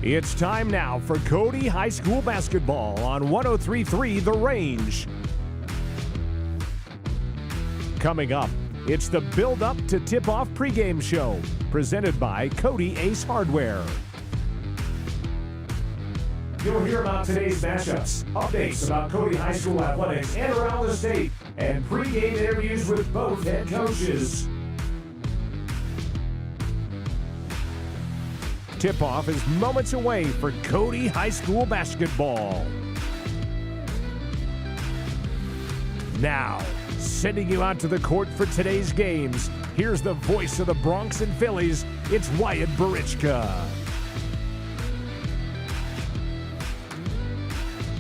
It's time now for Cody High School basketball on 103.3 The Range. Coming up, it's the Build Up to Tip-Off pregame show, presented by Cody Ace Hardware. You'll hear about today's matchups, updates about Cody High School athletics and around the state, and pregame interviews with both head coaches. Tip-off is moments away for Cody High School basketball. Now, sending you out to the court for today's games, here's the voice of the Bronx and Phillies, it's Wyatt Barichka.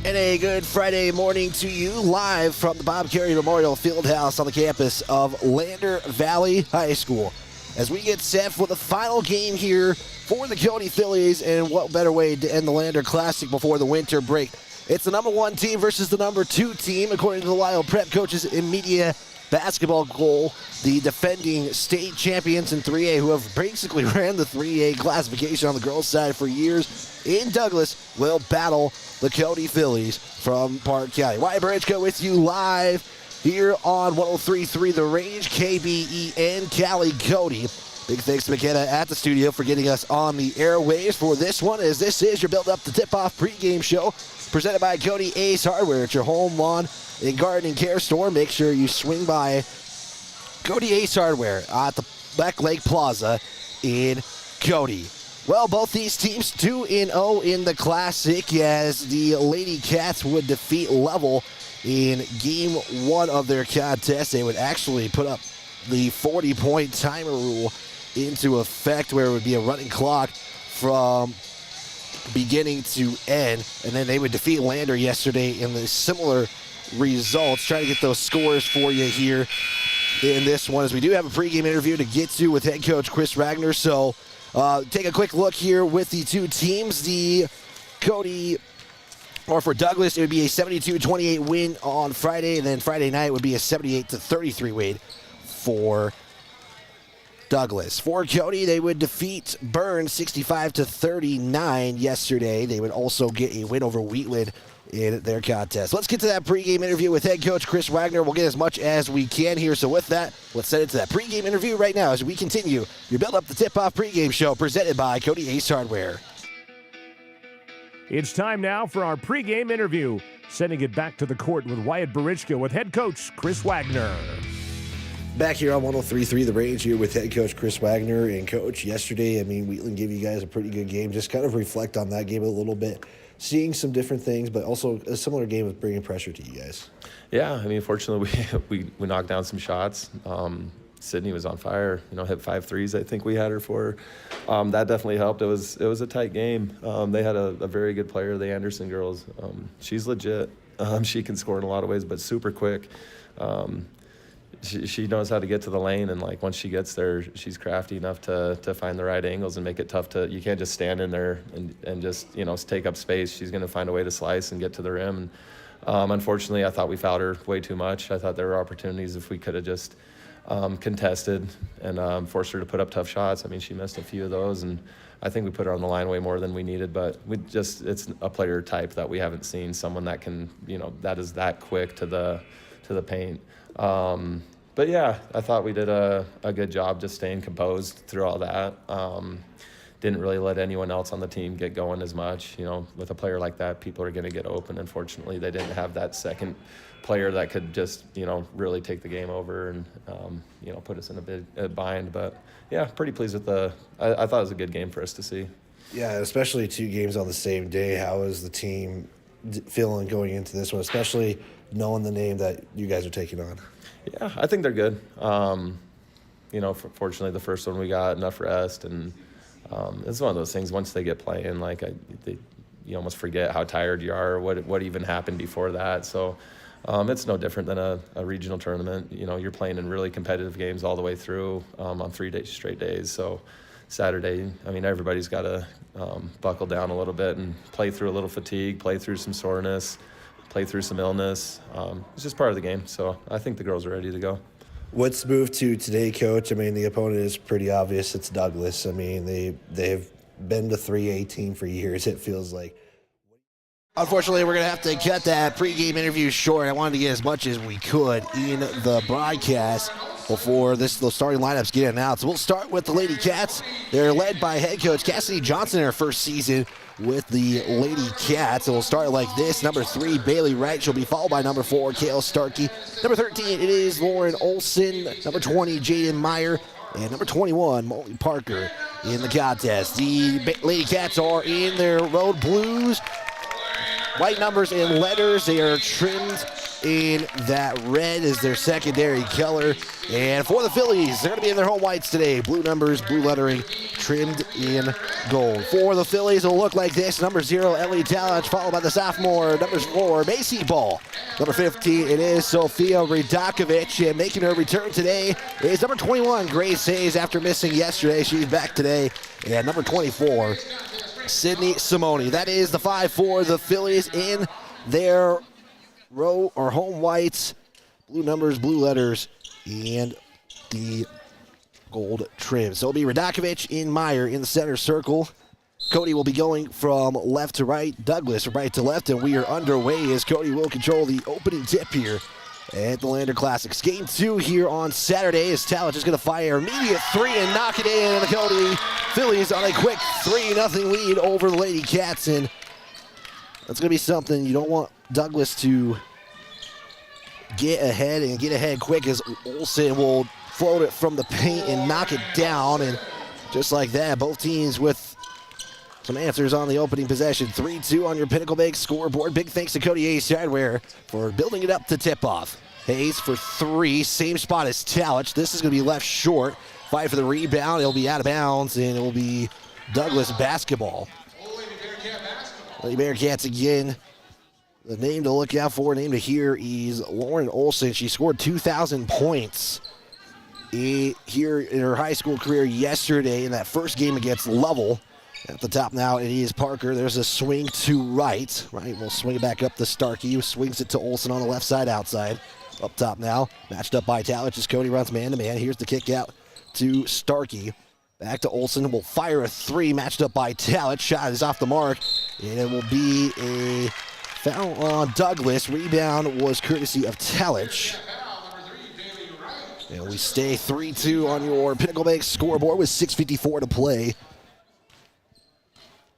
And a good Friday morning to you, live from the Bob Carey Memorial Fieldhouse on the campus of Lander Valley High School. As we get set for the final game here for the Cody Phillies, and what better way to end the Lander Classic before the winter break. It's the number 1 team versus the number 2 team, according to the Lyle Prep coaches in media basketball goal. The defending state champions in 3A, who have basically ran the 3A classification on the girls' side for years in Douglas, will battle the Cody Phillies from Park County. Wyatt Barichka with you live here on 103.3 The Range, KBEN, Cali, Cody. Big thanks to McKenna at the studio for getting us on the airwaves for this one, as this is your Build Up to Tip-Off pregame show presented by Cody Ace Hardware. It's your home, lawn, and gardening care store. Make sure you swing by Cody Ace Hardware at the Black Lake Plaza in Cody. Well, both these teams 2-0 in the Classic, as the Lady Cats would defeat Level in Game 1 of their contest. They would actually put up the 40-point timer rule into effect, where it would be a running clock from beginning to end, and then they would defeat Lander yesterday in the similar results. Trying to get those scores for you here in this one, as we do have a pregame interview to get to with head coach Chris Wagner. So take a quick look here with the two teams. The Cody, or for Douglas, it would be a 72-28 win on Friday, and then Friday night would be a 78-33 win for Douglas. For Cody, they would defeat Burns 65-39 yesterday. They would also get a win over Wheatland in their contest. Let's get to that pregame interview with head coach Chris Wagner. We'll get as much as we can here. So with that, let's send it to that pregame interview right now as we continue your Build Up the Tip-Off pregame show presented by Cody Ace Hardware. It's time now for our pregame interview. Sending it back to the court with Wyatt Barichka with head coach Chris Wagner. Back here on 103.3 The Range here with head coach Chris Wagner. And coach, yesterday, Wheatland gave you guys a pretty good game. Just kind of reflect on that game a little bit. Seeing some different things, but also a similar game of bringing pressure to you guys. Yeah, fortunately, we knocked down some shots. Sydney was on fire, hit 5 threes, I think we had her for. That definitely helped. It was a tight game. They had a very good player, the Anderson girls. She's legit. She can score in a lot of ways, but super quick. She knows how to get to the lane, and once she gets there, she's crafty enough to find the right angles and make it tough to. You can't just stand in there and just take up space. She's going to find a way to slice and get to the rim. And unfortunately, I thought we fouled her way too much. I thought there were opportunities if we could have just contested and forced her to put up tough shots. She missed a few of those, and I think we put her on the line way more than we needed. But it's a player type that we haven't seen, someone that can that is that quick to the paint. But yeah, I thought we did a good job just staying composed through all that. Didn't really let anyone else on the team get going as much. With a player like that, people are going to get open. Unfortunately, they didn't have that second player that could just, really take the game over and, put us in a big bind. But yeah, pretty pleased with I thought it was a good game for us to see. Yeah, especially 2 games on the same day. How is the team feeling going into this one, especially knowing the name that you guys are taking on? Yeah, I think they're good. Fortunately, the first one we got enough rest, and it's one of those things. Once they get playing, you almost forget how tired you are, or what even happened before that. So it's no different than a regional tournament. You're playing in really competitive games all the way through on 3 straight days. So Saturday, everybody's got to buckle down a little bit and play through a little fatigue, play through some soreness, play through some illness. It's just part of the game. So I think the girls are ready to go. What's moved to today, Coach? The opponent is pretty obvious. It's Douglas. They've been the 3A team for years, it feels like. Unfortunately, we're going to have to cut that pregame interview short. I wanted to get as much as we could in the broadcast before those starting lineups get announced. We'll start with the Lady Cats. They're led by head coach Cassidy Johnson in her first season with the Lady Cats. And we'll start like this. Number 3, Bailey Wright. She'll be followed by number 4, Kale Starkey. Number 13, it is Lauren Olson. Number 20, Jaden Meyer. And number 21, Molly Parker in the contest. The Lady Cats are in their road blues. White numbers and letters. They are trimmed in that red as their secondary color. And for the Phillies, they're going to be in their home whites today. Blue numbers, blue lettering, trimmed in gold. For the Phillies, it'll look like this. Number 0, Ellie Talent, followed by the sophomore. Number 4, Macy Ball. Number 15, it is Sophia Ridakovic. And making her return today is number 21, Grace Hayes. After missing yesterday, she's back today. And number 24, Sydney Simone. That is the 5 for the Phillies in their row or home whites. Blue numbers, blue letters, and the gold trim. So it'll be Ridakovic in Meyer in the center circle. Cody will be going from left to right, Douglas from right to left, and we are underway as Cody will control the opening tip here at the Lander Classics. Game 2 here on Saturday as Talent is going to fire immediate 3 and knock it in, and the Cody Phillies on a quick 3-0 lead over the Lady Cats, and that's going to be something. You don't want Douglas to get ahead quick as Olsen will float it from the paint and knock it down, and just like that, both teams with some answers on the opening possession. 3-2 on your Pinnacle Bank scoreboard. Big thanks to Cody Hayes Hardware for building it up to tip-off. Hayes for 3, same spot as Talich. This is going to be left short. Fight for the rebound. It'll be out of bounds, and it will be Douglas basketball. Lady Bearcats again. The name to look out for, name to hear is Lauren Olson. She scored 2,000 points here in her high school career yesterday in that first game against Lovell. At the top now, it is Parker. There's a swing to right. We'll swing it back up to Starkey, who swings it to Olson on the left side outside. Up top now, matched up by Talich as Cody runs man-to-man. Here's the kick out to Starkey. Back to Olson. Will fire a 3, matched up by Talich. Shot is off the mark, and it will be a foul on Douglas. Rebound was courtesy of Talich. And we stay 3-2 on your Pinnacle Bank scoreboard with 6:54 to play.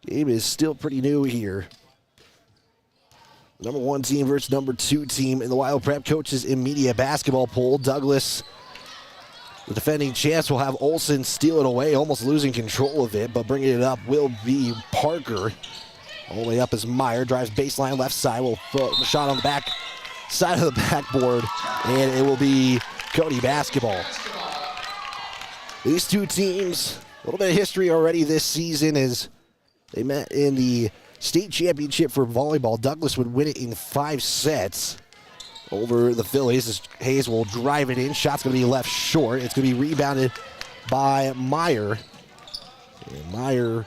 Game is still pretty new here. Number 1 team versus number 2 team in the Wild Prep Coaches in Media basketball poll. Douglas, the defending champs, will have Olson steal it away, almost losing control of it, but bringing it up will be Parker. All the way up is Meyer, drives baseline left side, will throw a shot on the back side of the backboard, and it will be Cody basketball. These two teams, a little bit of history already this season as they met in the state championship for volleyball. Douglas would win it in 5 sets over the Phillies as Hayes will drive it in. Shot's going to be left short. It's going to be rebounded by Meyer. And Meyer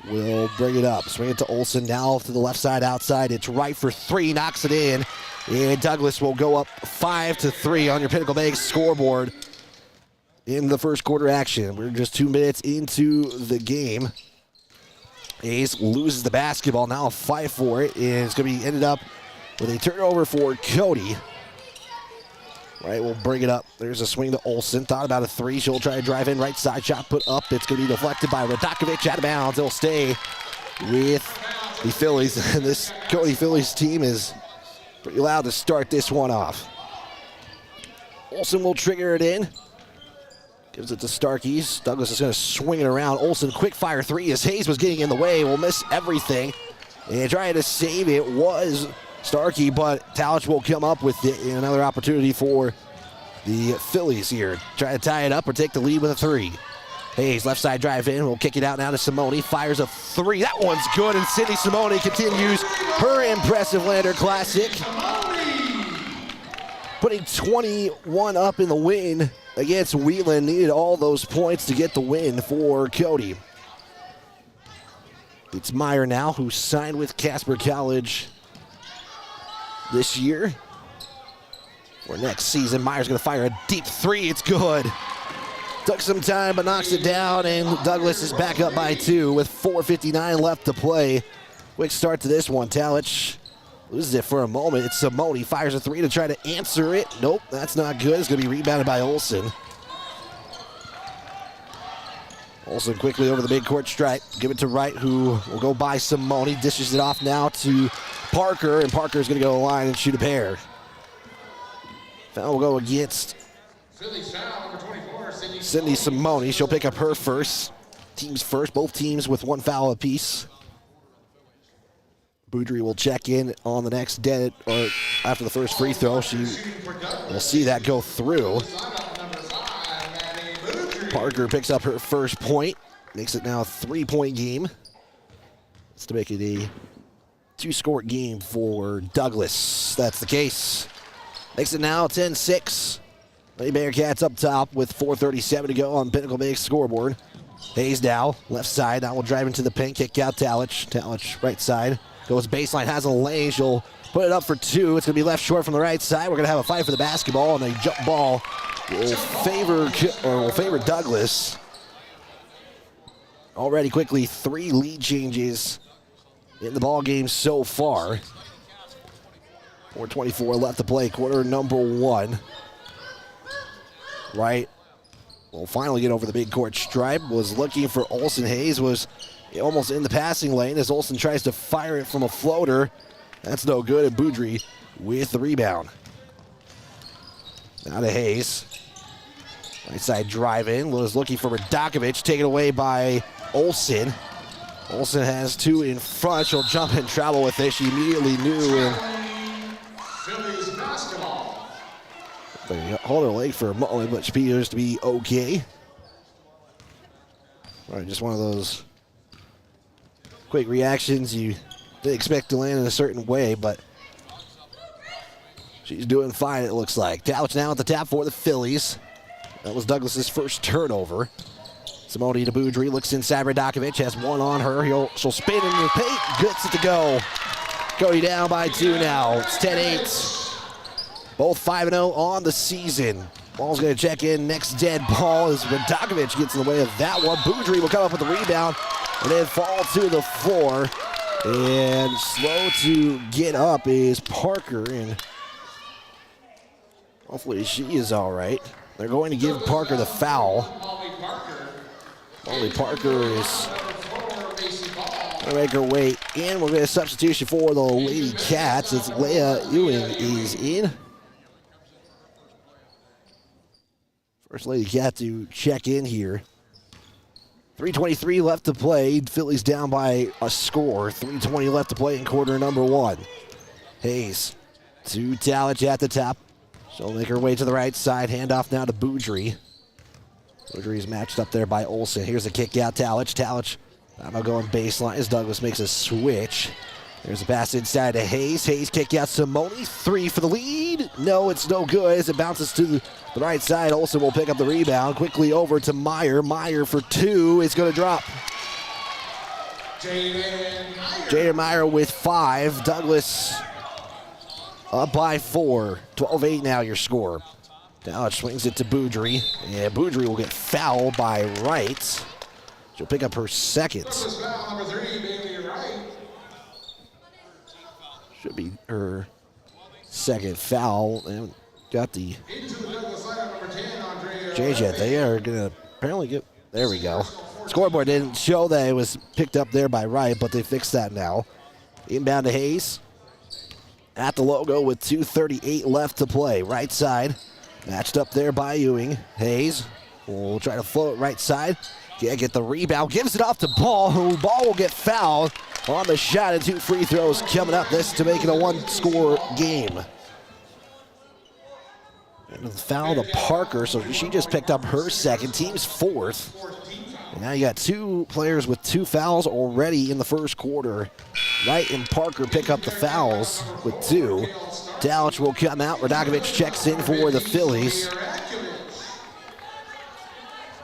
will bring it up. Swing it to Olson now to the left side outside. It's right for 3, knocks it in. And Douglas will go up 5-3 on your Pinnacle Bank scoreboard in the first quarter action. We're just 2 minutes into the game. Hayes loses the basketball, now a fight for it, and it's going to be ended up with a turnover for Cody. We'll bring it up. There's a swing to Olson. Thought about a 3. She'll try to drive in. Right side shot put up. It's going to be deflected by Ridakovic out of bounds. It'll stay with the Phillies. And this Cody Phillies team is pretty loud to start this one off. Olson will trigger it in. Gives it to Starkey's. Douglas is going to swing it around. Olson, quick fire 3 as Hayes was getting in the way. Will miss everything. And trying to save it was Starkey, but Talich will come up with it. And another opportunity for the Phillies here. Try to tie it up or take the lead with a 3. Hayes, left side drive in. Will kick it out now to Simone. Fires a 3. That one's good. And Sydney Simone continues her impressive Lander Classic, putting 21 up in the win against Wheatland. Needed all those points to get the win for Cody. It's Meyer now, who signed with Casper College this year. For next season, Meyer's going to fire a deep 3. It's good. Took some time, but knocks it down, and Douglas is back up by 2 with 4:59 left to play. Quick start to this one. Talich loses it for a moment. It's Simone. Fires a three to try to answer it. Nope, that's not good. It's going to be rebounded by Olsen. Olsen quickly over the midcourt stripe. Give it to Wright, who will go by Simone. Dishes it off now to Parker, and Parker's going to go to the line and shoot a pair. Foul will go against Sydney Simone. She'll pick up her first. Teams first. Both teams with one foul apiece. Boudry will check in on the next dead, or after the first free throw. She will see that go through. Parker picks up her first point. Makes it now a 3-point game. That's to make it a 2-score game for Douglas. That's the case. Makes it now 10-6. Lady Bearcats up top with 4:37 to go on Pinnacle Bake's scoreboard. Hayes now, left side. That will drive into the paint. Kick out Talich. Talich, right side. Goes baseline, has a lane. She'll put it up for two. It's going to be left short from the right side. We're going to have a fight for the basketball, and a jump ball will favor Douglas. Already quickly 3 lead changes in the ball game so far. 4:24 left to play, quarter number 1. Right. Will finally get over the big court stripe. Was looking for Olsen. Hayes was almost in the passing lane as Olsen tries to fire it from a floater. That's no good, and Boudry with the rebound. Now to Hayes. Right side drive in. Was looking for Radakovich. Taken away by Olsen. Olsen has 2 in front. She'll jump and travel with it. She immediately knew. And they hold her leg for a moment, but she appears to be okay. All right, just one of those quick reactions you didn't expect to land in a certain way, but she's doing fine, it looks like. Talich now at the tap for the Phillies. That was Douglas's first turnover. Simone to Boudry, looks inside. Radakovich has one on her. She'll spin in the paint, gets it to go. Cody down by 2 now. It's 10-8. Both 5-0 on the season. Ball's going to check in. Next dead ball as Radakovich gets in the way of that one. Boudry will come up with the rebound and then fall to the floor. And slow to get up is Parker, and hopefully she is all right. They're going to give Parker the foul. Molly Parker is going to make her way in. We'll get a substitution for the Lady Cats as Leah Ewing is in. First Lady Cat to check in here. 3:23 left to play. Phillies down by a score. 3:20 left to play in quarter number 1. Hayes to Talich at the top. She'll make her way to the right side. Handoff now to Boudry. Boudry is matched up there by Olsen. Here's a kick out. Talich. I'm going baseline as Douglas makes a switch. There's a pass inside to Hayes. Hayes kick out Simone. 3 for the lead. No, it's no good as it bounces to the right side. Olsen will pick up the rebound. Quickly over to Meyer. Meyer for 2. It's going to drop. Jaden Meyer with 5. Douglas up by 4. 12-8 now your score. Talich swings it to Boudry. And Boudry will get fouled by Wright. She'll pick up her second. Should be her second foul. They haven't got the change yet. They are going to apparently get, there we go. Scoreboard didn't show that it was picked up there by Wright, but they fixed that now. Inbound to Hayes. At the logo with 2:38 left to play. Right side. Matched up there by Ewing. Hayes will try to float right side. Can't get the rebound. Gives it off to Ball, who Ball will get fouled on the shot, and 2 free throws coming up. This to make it a 1-score game. And the foul to Parker, so she just picked up her second. Team's 4th. And now you got 2 players with 2 fouls already in the first quarter. Wright and Parker pick up the fouls with 2. Talich will come out. Radakovich checks in for the Phillies. You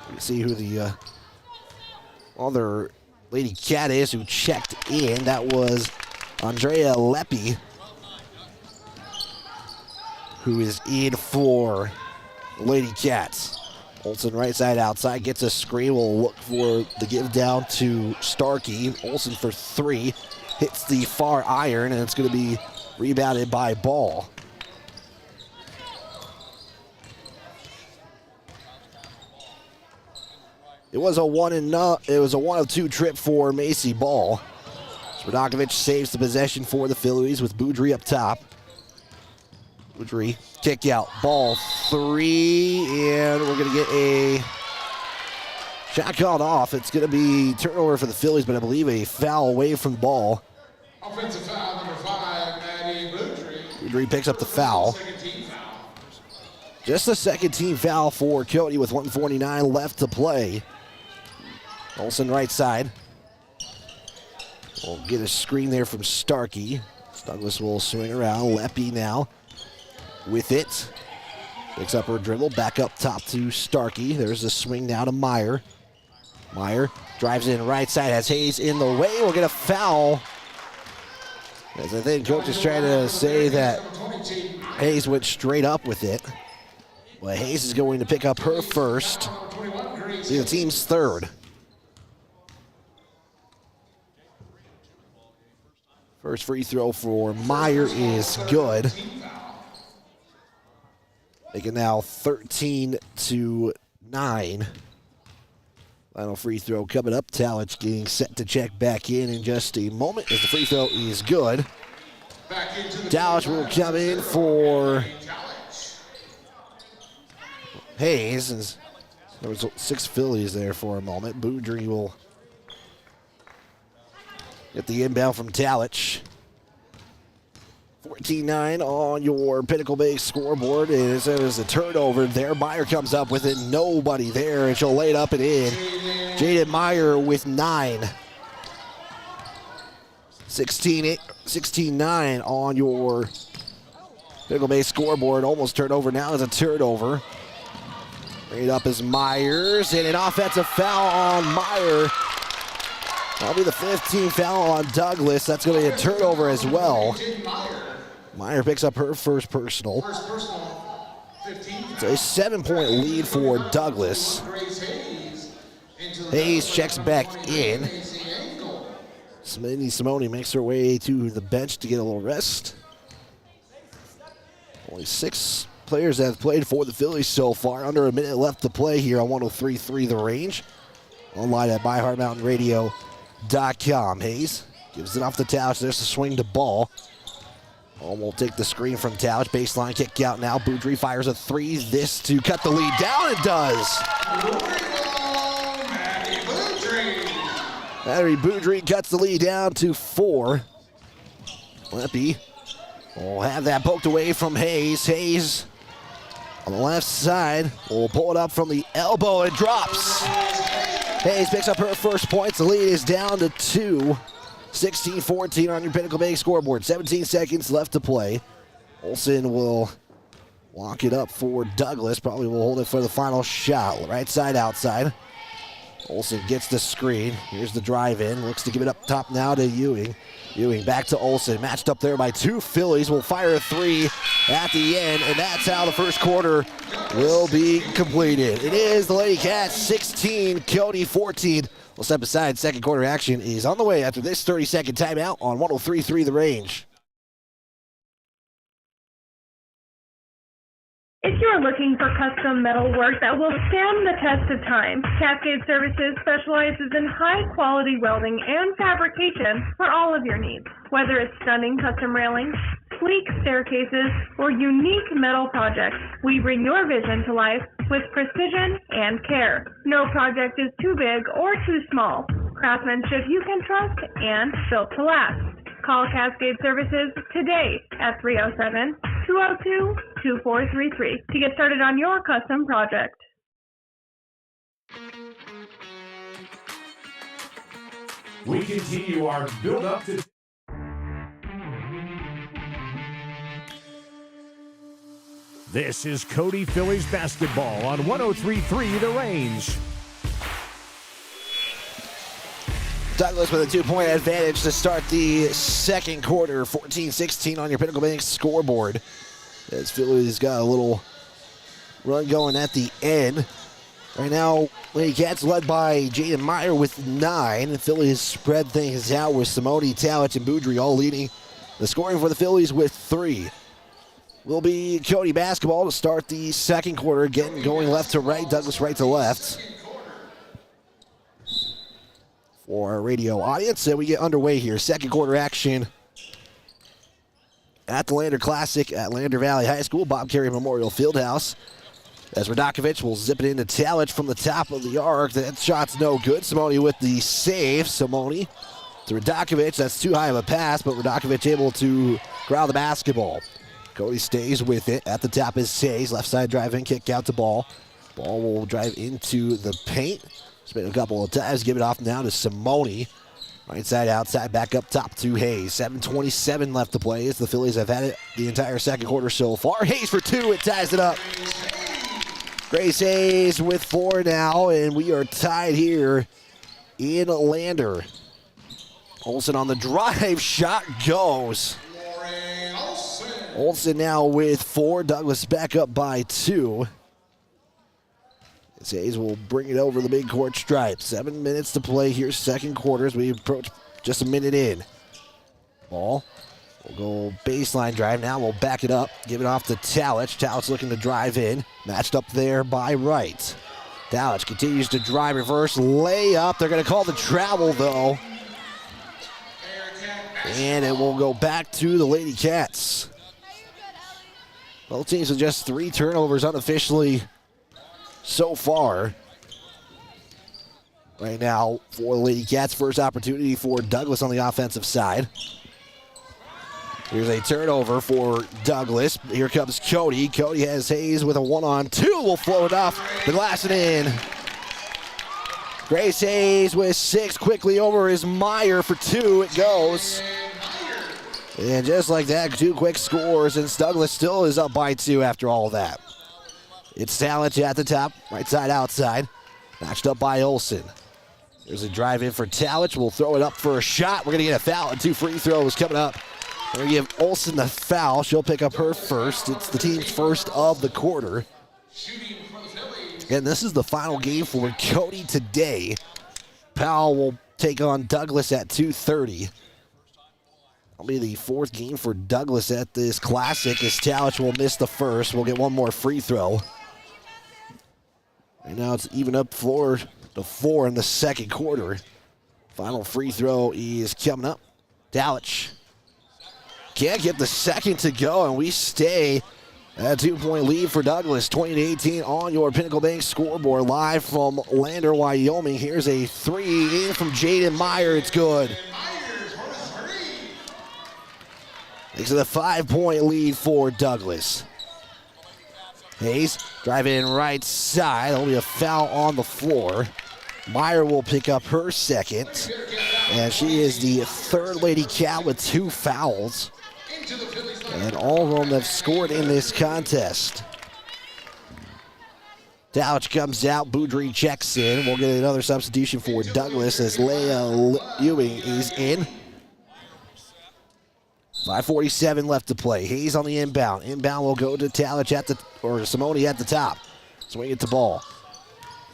can see who the other Lady Cat is who checked in. That was Andrea Leppi, who is in for Lady Cats. Olsen right side outside, gets a screen. Will look for the give down to Starkey. Olsen for three. Hits the far iron, and it's going to be rebounded by Ball. It was a 1-of-2 trip for Macy Ball. Svrdakovic saves the possession for the Phillies with Boudry up top. Boudry kick out, Ball three, and we're going to get a shot called off. It's going to be turnover for the Phillies, but I believe a foul away from the ball. Offensive foul number 5, Maddie Boudry. Boudry picks up the foul. Just a second team foul for Cody with 1:49 left to play. Olsen right side. We'll get a screen there from Starkey. Douglas will swing around. Leppy now with it. Picks up her dribble. Back up top to Starkey. There's a swing now to Meyer. Meyer drives in right side. Has Hayes in the way. We'll get a foul. As I think coach is trying to say that Hayes went straight up with it. But Hayes is going to pick up her first. The team's third. First free throw for Meyer is good. Making now 13-9. Final free throw coming up. Talich getting set to check back in just a moment as the free throw is good. Talich will come in for Hayes. There was 6 Phillies there for a moment. Boudry will get the inbound from Talich. 14-9 on your Pinnacle Bay scoreboard. There's a turnover there. Meyer comes up with it. Nobody there, and she'll lay it up and in. Jaden Meyer with 9. 16-9 on your Pinnacle Bay scoreboard. Almost turned over. Now is a turnover. Laid up is Myers, and an offensive foul on Meyer. That'll be the 15th foul on Douglas. That's going to be a turnover as well. Meyer picks up her first personal. It's a 7-point lead for Douglas. Hayes checks back in. Simone makes her way to the bench to get a little rest. Only 6 players that have played for the Phillies so far. Under a minute left to play here on 103.3 The Range. Online at myheartmountainradio.com. Hayes gives it off the Talich. There's the swing to Ball. Ball will take the screen from Talich. Baseline kick out now. Boudry fires a 3. This to cut the lead down. It does. Maddie Boudry cuts the lead down to 4. Leppy will have that poked away from Hayes. Hayes on the left side will pull it up from the elbow. It drops. Hayes picks up her first points. The lead is down to 2. 16-14 on your Pinnacle Bay scoreboard. 17 seconds left to play. Olsen will lock it up for Douglas. Probably will hold it for the final shot. Right side outside. Olsen gets the screen. Here's the drive in. Looks to give it up top now to Ewing. Ewing back to Olsen. Matched up there by 2 Phillies. Will fire a 3 at the end. And that's how the first quarter will be completed. It is the Lady Cats 16, Cody 14. We'll step aside. Second quarter action is on the way after this 30-second timeout on 103.3 The Range. If you're looking for custom metal work that will stand the test of time, Cascade Services specializes in high-quality welding and fabrication for all of your needs. Whether it's stunning custom railings, sleek staircases, or unique metal projects, we bring your vision to life with precision and care. No project is too big or too small. Craftsmanship you can trust and built to last. Call Cascade Services today at 307-202-2433 to get started on your custom project. We continue our build-up to... This is Cody Phillies basketball on 103.3 The Range. Douglas with a 2-point advantage to start the second quarter. 14-16 on your Pinnacle Bank scoreboard. As Phillies got a little run going at the end. Right now, Lady Cats led by Jaden Meyer with 9. The Phillies spread things out with Simone, Talich, and Boudry all leading the scoring for the Phillies with 3. Will be Cody basketball to start the second quarter. Again, going left to right, Douglas right to left. For our radio audience, we get underway here. Second quarter action at the Lander Classic at Lander Valley High School, Bob Carey Memorial Fieldhouse. As Radakovich will zip it into Talich from the top of the arc. That shot's no good. Simone with the save. Simone to Radakovich. That's too high of a pass, but Radakovich able to ground the basketball. Cody stays with it. At the top is Says. Left side drive in, kick out to ball. Ball will drive into the paint. Spin a couple of times. Give it off now to Simone. Right side, outside, back up top to Hayes. 7:27 left to play as the Phillies have had it the entire second quarter so far. Hayes for 2. It ties it up. Grace Hayes with 4 now, and we are tied here in Lander. Olsen on the drive. Shot goes. Olsen now with 4. Douglas back up by 2. Hayes will bring it over the big court stripe. 7 minutes to play here, second quarter as we approach just a minute in. Ball will go baseline drive now. We'll back it up, give it off to Talich. Talich looking to drive in. Matched up there by Wright. Talich continues to drive, reverse layup. They're going to call the travel though. And it will go back to the Lady Cats. Both teams with just 3 turnovers unofficially so far. Right now for the Lady Cats, first opportunity for Douglas on the offensive side. Here's a turnover for Douglas. Here comes Cody. Cody has Hayes with a 1-on-2. Will float off the glass and in. Grace Hayes with 6. Quickly over is Meyer for 2. It goes. And just like that, 2 quick scores, and Douglas still is up by 2 after all of that. It's Talich at the top, right side, outside. Matched up by Olsen. There's a drive in for Talich. We'll throw it up for a shot. We're going to get a foul and 2 free throws coming up. We're going to give Olsen the foul. She'll pick up her first. It's the team's first of the quarter. And this is the final game for Cody today. Powell will take on Douglas at 2:30. That'll be the 4th game for Douglas at this Classic as Talich will miss the first. We'll get 1 more free throw. Right now it's even up for the 4 in the second quarter. Final free throw is coming up. Talich can't get the second to go, and we stay at a 2-point lead for Douglas. 20-18 on your Pinnacle Bank scoreboard, live from Lander, Wyoming. Here's a 3 in from Jaden Meyer. It's good. Makes it a 5-point lead for Douglas. Hayes driving in right side. There'll be a foul on the floor. Meyer will pick up her second. And she is the 3rd Lady Cat with 2 fouls. And all of them have scored in this contest. Talich comes out. Boudry checks in. We'll get another substitution for Douglas as Leah Ewing is in. 5:47 left to play. Hayes on the inbound. Inbound will go to Talich or Simone at the top. Swing it to ball.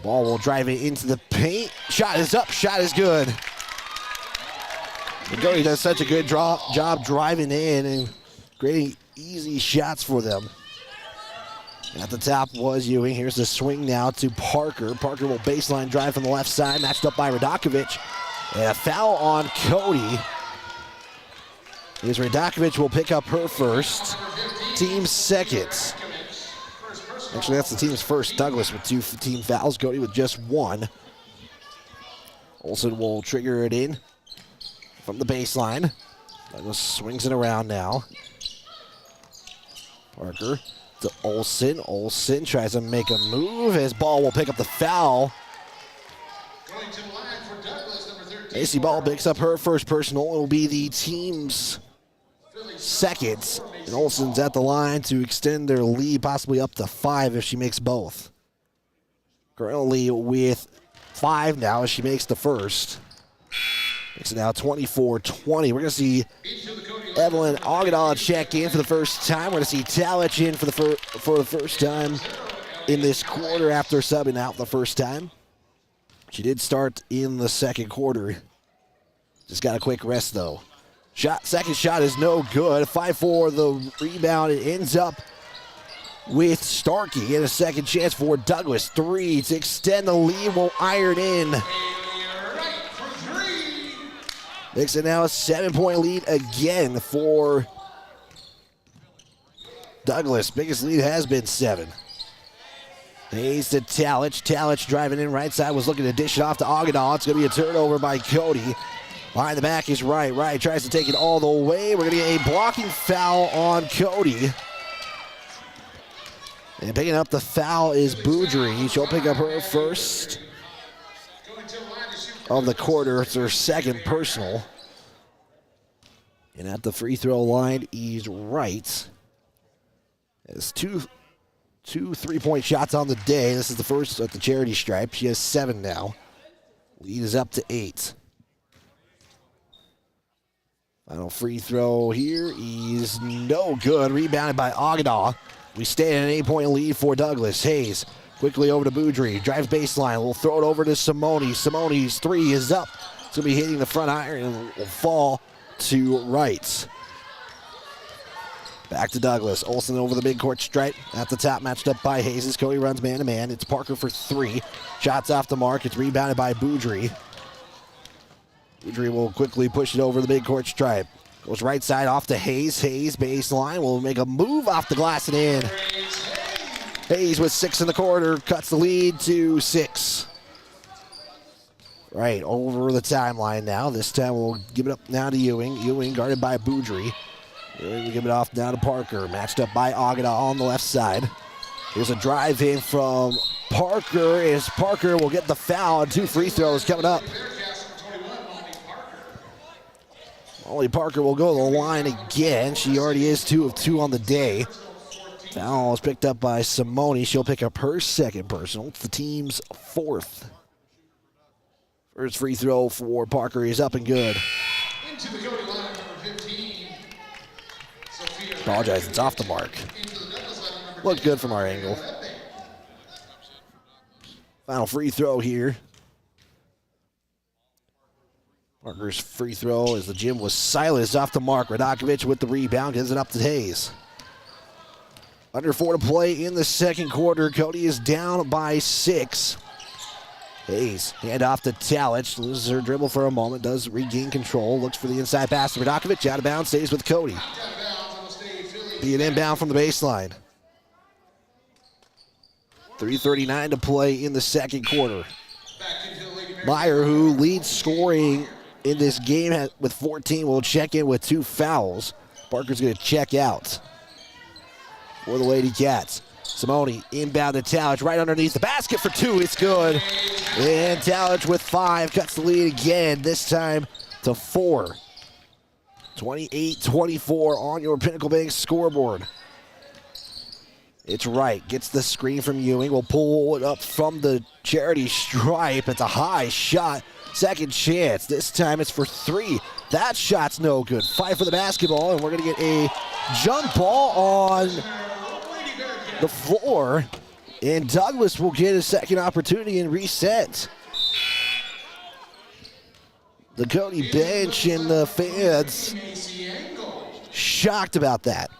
Ball will drive it into the paint. Shot is up. Shot is good. Cody does such a good job driving in and creating easy shots for them. At the top was Ewing. Here's the swing now to Parker. Parker will baseline drive from the left side, matched up by Radakovich. And a foul on Cody. Is Radakovich will pick up her first. Team second. Actually, that's the team's first. Douglas with 2 team fouls. Cody with just 1. Olsen will trigger it in from the baseline. Douglas swings it around now. Parker to Olsen. Olsen tries to make a move. His ball will pick up the foul. AC Ball picks up her first personal. It will be the team's second. And Olsen's at the line to extend their lead, possibly up to 5 if she makes both. Currently with 5 now as she makes the first. Makes it now 24-20. We're going to see Evelyn Agadala check in for the first time. We're going to see Talich in for the first time in this quarter after subbing out the first time. She did start in the second quarter. Just got a quick rest, though. Second shot is no good. 5-4 the rebound. It ends up with Starkey. And a second chance for Douglas. 3 to extend the lead. Won't iron in. Makes it now a 7-point lead again for Douglas. Biggest lead has been 7. Hayes to Talich. Talich driving in right side. Was looking to dish it off to Agadaw. It's going to be a turnover by Cody. Behind the back is Wright. Wright tries to take it all the way. We're going to get a blocking foul on Cody. And picking up the foul is Boudry. She'll pick up her first of the quarter. It's her second personal. And at the free throw line is Wright. It's two 3-point shots on the day. This is the first at the charity stripe. She has 7 now. Lead is up to 8. Final free throw here is no good. Rebounded by Agadaw. We stay in an 8-point lead for Douglas. Hayes quickly over to Boudry. Drives baseline. We'll throw it over to Simone. Simone's 3 is up. It's going to be hitting the front iron and will fall to Wright. Back to Douglas. Olsen over the midcourt stripe. At the top, matched up by Hayes. Cody runs man-to-man. It's Parker for 3. Shots off the mark. It's rebounded by Boudry. Boudry will quickly push it over the midcourt stripe. Goes right side off to Hayes. Hayes baseline will make a move off the glass and in. Hayes with 6 in the quarter. Cuts the lead to 6. Right over the timeline now. This time we'll give it up now to Ewing. Ewing guarded by Boudry. Ewing will give it off now to Parker. Matched up by Agadaw on the left side. Here's a drive in from Parker. As Parker will get the foul. 2 free throws coming up. Molly Parker will go to the line again. She already is 2 of 2 on the day. Foul is picked up by Simone. She'll pick up her second personal. It's the team's 4th. First free throw for Parker is up and good. Into the Cody line, number 15. Apologize, it's off the mark. Looked good from our angle. Final free throw here. Parker's free throw as the gym was silent is off the mark. Radakovic with the rebound, gives it up to Hayes. Under 4 to play in the second quarter. Cody is down by 6. Hayes, hand off to Talich. Loses her dribble for a moment, does regain control. Looks for the inside pass to Radakovic. Out of bounds, stays with Cody. Be an inbound from the baseline. 3:39 to play in the second quarter. Meyer, who leads scoring in this game with 14, will check in with 2 fouls. Parker's going to check out for the Lady Cats. Simone inbound to Talich right underneath the basket for 2. It's good. And Talich with 5 cuts the lead again, this time to 4. 28-24 on your Pinnacle Bank scoreboard. It's Wright, gets the screen from Ewing. Will pull it up from the charity stripe. It's a high shot. Second chance. This time it's for 3. That shot's no good. Fight for the basketball, and we're going to get a jump ball on the floor. And Douglas will get a second opportunity and reset. The Cody bench and the fans shocked about that.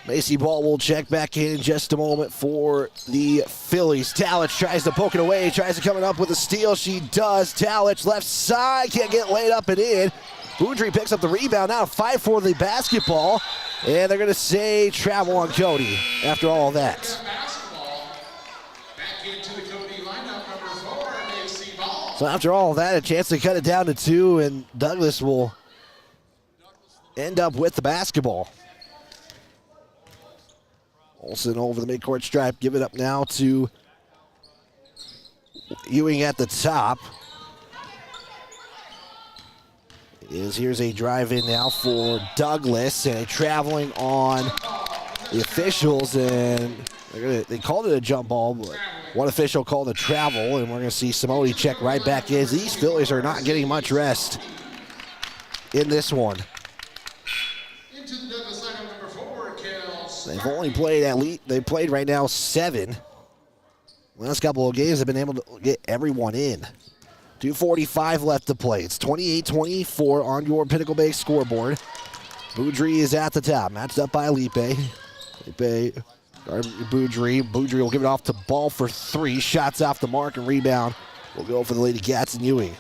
Macy Ball will check back in just a moment for the Phillies. Talich tries to poke it away, tries to come up with a steal. She does. Talich left side, can't get laid up and in. Boudry picks up the rebound, now 5 for the basketball. And they're going to say travel on Cody after all that. So after all of that, a chance to cut it down to 2, and Douglas will end up with the basketball. Olsen over the midcourt stripe. Give it up now to Ewing at the top. Here's a drive in now for Douglas, and a traveling on the officials, and they called it a jump ball, but one official called a travel, and we're going to see Simone check right back in. These Phillies are not getting much rest in this one. Into the Douglas lineup, number 4, Kel They've only played they played right now 7. Last couple of games have been able to get everyone in. 2:45 left to play. It's 28-24 on your Pinnacle Bay scoreboard. Boudry is at the top, matched up by Lipe. Lipe, Boudry. Boudry will give it off to Ball for 3. Shots off the mark and rebound will go for the Lady Cats and Ewing.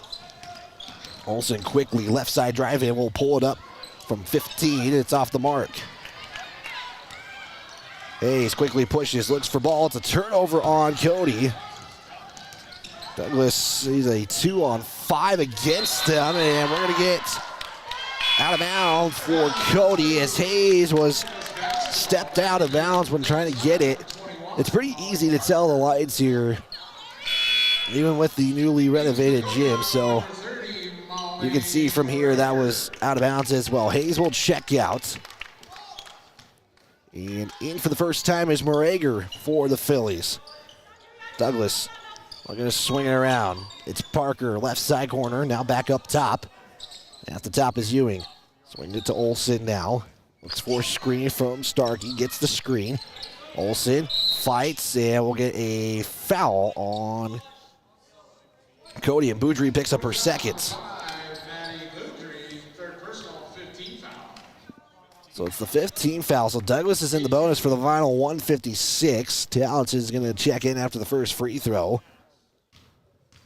Olsen quickly, left side drive in, will pull it up from 15. It's off the mark. Hayes quickly pushes, looks for ball. It's a turnover on Cody. Douglas, he's a 2-on-5 against him, and we're going to get out of bounds for Cody as Hayes was stepped out of bounds when trying to get it. It's pretty easy to tell the lights here, even with the newly renovated gym, so you can see from here that was out of bounds as well. Hayes will check out. And in for the first time is Morager for the Phillies. Douglas going to swing it around. It's Parker, left side corner, now back up top. At the top is Ewing. Swinging it to Olsen now. Looks for a screen from Starkey, gets the screen. Olsen fights, and we'll get a foul on Cody, and Boudry picks up her second. So it's the 15th foul. So Douglas is in the bonus for the final 156. Talents is going to check in after the first free throw.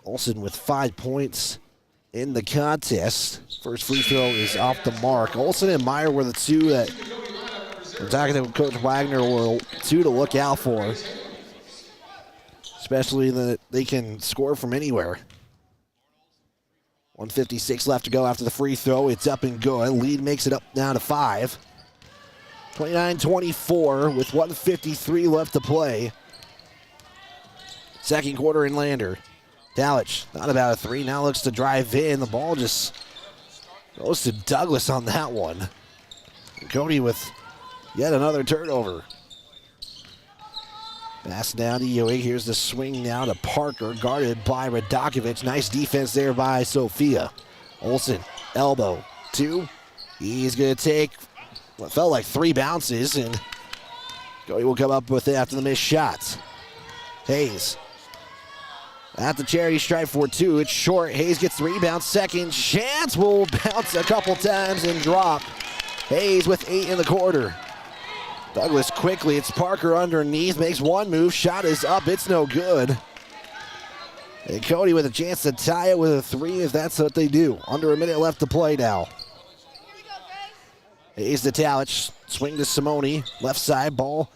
Olsen with 5 points in the contest. First free throw is off the mark. Olsen and Meyer were the two that we're talking to Coach Wagner were two to look out for. Especially that they can score from anywhere. 156 left to go after the free throw. It's up and good. Lead makes it up now to 5. 29-24 with 1:53 left to play. Second quarter in Lander. Talich, not about a 3, now looks to drive in. The ball just goes to Douglas on that one. And Cody with yet another turnover. Pass down to Ewing. Here's the swing now to Parker, guarded by Radakovich. Nice defense there by Sophia. Olsen, elbow, 2. He's going to take what felt like 3 bounces, and Cody will come up with it after the missed shots. Hayes at the charity stripe for 2. It's short. Hayes gets the rebound. Second chance will bounce a couple times and drop. Hayes with 8 in the quarter. Douglas quickly. It's Parker underneath. Makes one move. Shot is up. It's no good. And Cody with a chance to tie it with a 3 if that's what they do. Under a minute left to play now. Hayes to Talich. Swing to Simone. Left side ball.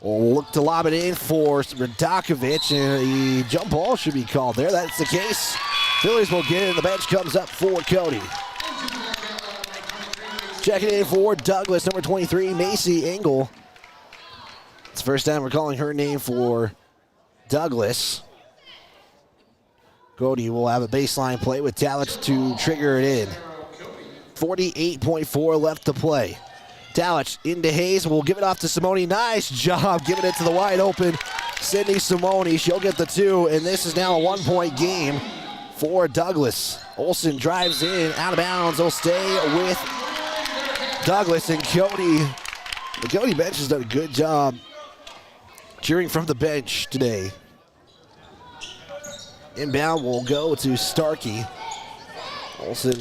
Will look to lob it in for Radakovich, and the jump ball should be called there. That's the case. Phillies will get it, and the bench comes up for Cody. Checking in for Douglas, number 23, Macy Engel. It's the first time we're calling her name for Douglas. Cody will have a baseline play with Talich to trigger it in. 48.4 left to play. Talich into Hayes. Will give it off to Simone. Nice job giving it to the wide open Sydney Simone. She'll get the 2, and this is now a 1-point game for Douglas. Olsen drives in, out of bounds. They'll stay with Douglas, and Cody. The Cody bench has done a good job cheering from the bench today. Inbound will go to Starkey. Olsen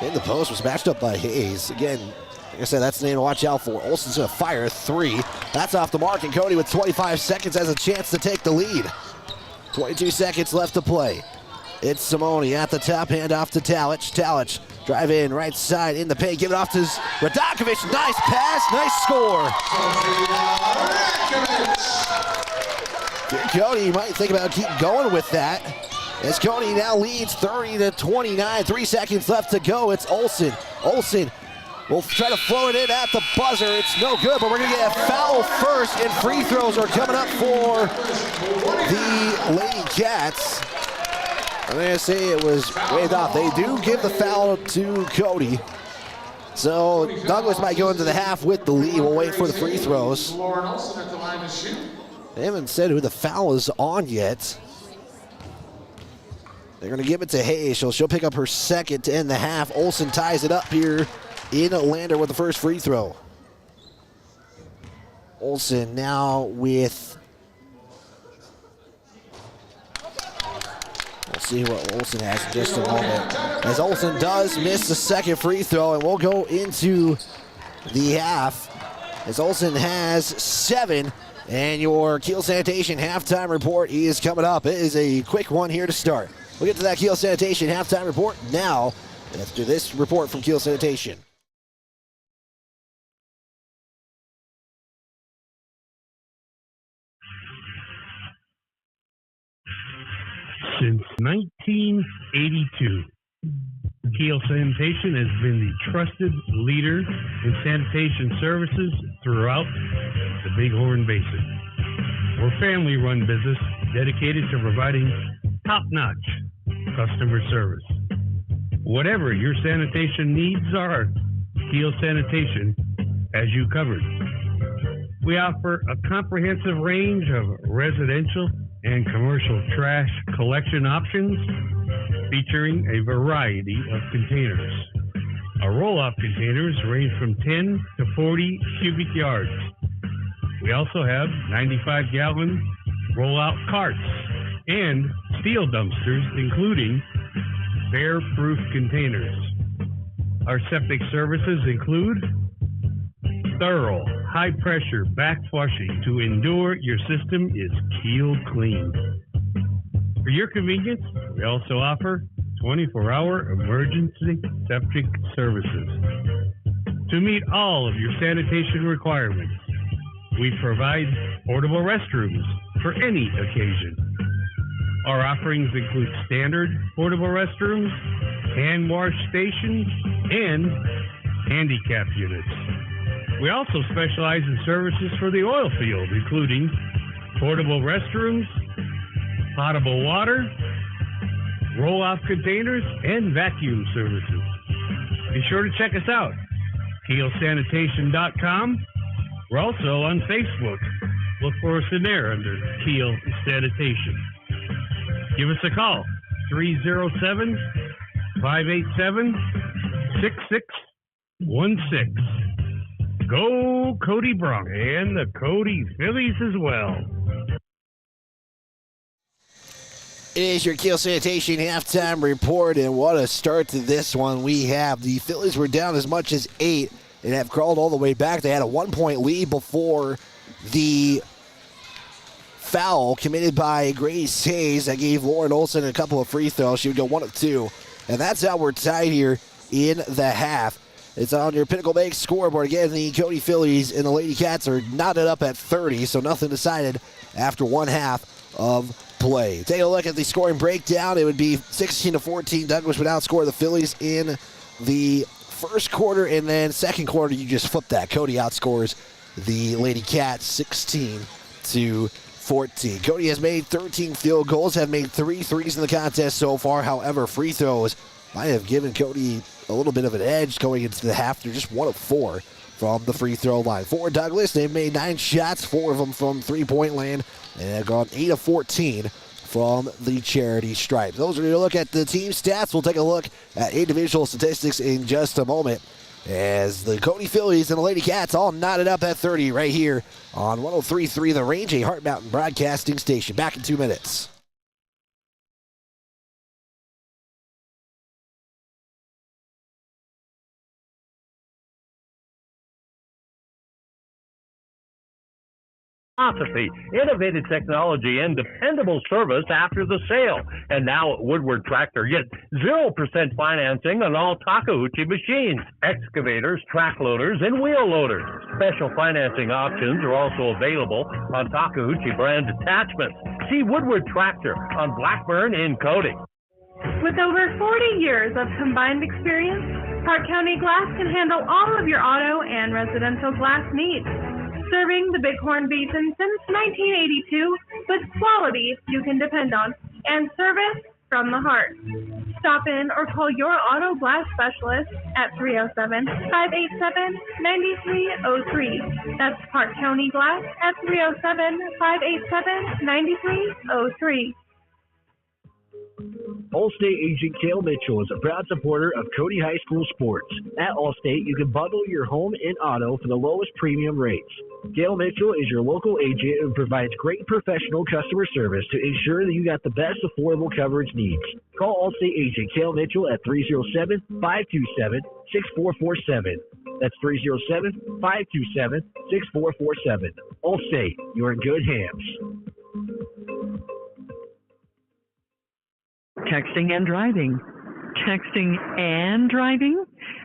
in the post was matched up by Hayes. Again, like I said, that's the name to watch out for. Olsen's going to fire a 3. That's off the mark, and Cody with 25 seconds has a chance to take the lead. 22 seconds left to play. It's Simone at the top, hand off to Talich. Talich, drive in, right side, in the paint, give it off to Radakovich. Nice pass, nice score. Cody might think about keep going with that. As Cody now leads 30-29, 3 seconds left to go. It's Olsen. Olsen will try to flow it in at the buzzer. It's no good, but we're going to get a foul first, and free throws are coming up for the Lady Cats. I'm going to say it was waved off. They do give the foul to Cody. So Douglas might go into the half with the lead. We'll wait for the free throws. They haven't said who the foul is on yet. They're going to give it to Hayes. She'll pick up her second to end the half. Olsen ties it up here in Lander with the first free throw. Olsen now with... We'll see what Olsen has in just a moment. As Olsen does miss the second free throw, and we'll go into the half. As Olsen has 7, and your Kiel Sanitation halftime report is coming up. It is a quick one here to start. We'll get to that Kiel Sanitation halftime report now after this report from Kiel Sanitation. Since 1982, Kiel Sanitation has been the trusted leader in sanitation services throughout the Bighorn Basin. We're a family-run business dedicated to providing top-notch customer service. Whatever your sanitation needs are, Kiel Sanitation has you covered. We offer a comprehensive range of residential and commercial trash collection options featuring a variety of containers. Our roll-off containers range from 10 to 40 cubic yards. We also have 95-gallon roll-out carts and steel dumpsters, including bear-proof containers. Our septic services include thorough, high-pressure back flushing to ensure your system is Kiel clean. For your convenience, we also offer 24-hour emergency septic services. To meet all of your sanitation requirements, we provide portable restrooms for any occasion. Our offerings include standard portable restrooms, hand wash stations, and handicap units. We also specialize in services for the oil field, including portable restrooms, potable water, roll-off containers, and vacuum services. Be sure to check us out, KielSanitation.com. We're also on Facebook. Look for us in there under Kiel Sanitation. Give us a call, 307-587-6616. Go Cody Bronx and the Cody Phillies as well. It is your Kiel Sanitation halftime report, and what a start to this one we have. The Phillies were down as much as 8 and have crawled all the way back. They had a 1-point lead before the foul committed by Grace Hayes that gave Lauren Olsen a couple of free throws. She would go 1 of 2, and that's how we're tied here in the half. It's on your Pinnacle Bank scoreboard. Again, the Cody Phillies and the Lady Cats are knotted up at 30, so nothing decided after one half of play. Take a look at the scoring breakdown. It would be 16-14. Douglas would outscore the Phillies in the first quarter, and then second quarter, you just flip that. Cody outscores the Lady Cats 16-14. Cody has made 13 field goals, have made 3 threes in the contest so far. However, free throws might have given Cody a little bit of an edge going into the half. They're just 1 of 4 from the free throw line. For Douglas, they've made 9 shots, 4 of them from three-point land, and have gone 8 of 14 from the charity stripe. Those are your look at the team stats. We'll take a look at individual statistics in just a moment, as the Cody Phillies and the Lady Cats all knotted up at 30 right here on 103.3 The Range, a Heart Mountain broadcasting station. Back in 2 minutes. Philosophy, innovative technology, and dependable service after the sale. And now at Woodward Tractor, get 0% financing on all Takeuchi machines, excavators, track loaders, and wheel loaders. Special financing options are also available on Takeuchi brand attachments. See Woodward Tractor on Blackburn in Cody. With over 40 years of combined experience, Park County Glass can handle all of your auto and residential glass needs. Serving the Bighorn Basin since 1982 with quality you can depend on and service from the heart. Stop in or call your auto glass specialist at 307-587-9303. That's Park County Glass at 307-587-9303. Allstate agent Cale Mitchell is a proud supporter of Cody High School sports. At Allstate, you can bundle your home and auto for the lowest premium rates. Cale Mitchell is your local agent and provides great professional customer service to ensure that you got the best affordable coverage needs. Call Allstate agent Cale Mitchell at 307-527-6447. That's 307-527-6447. Allstate, you're in good hands. Texting and driving. Texting and driving?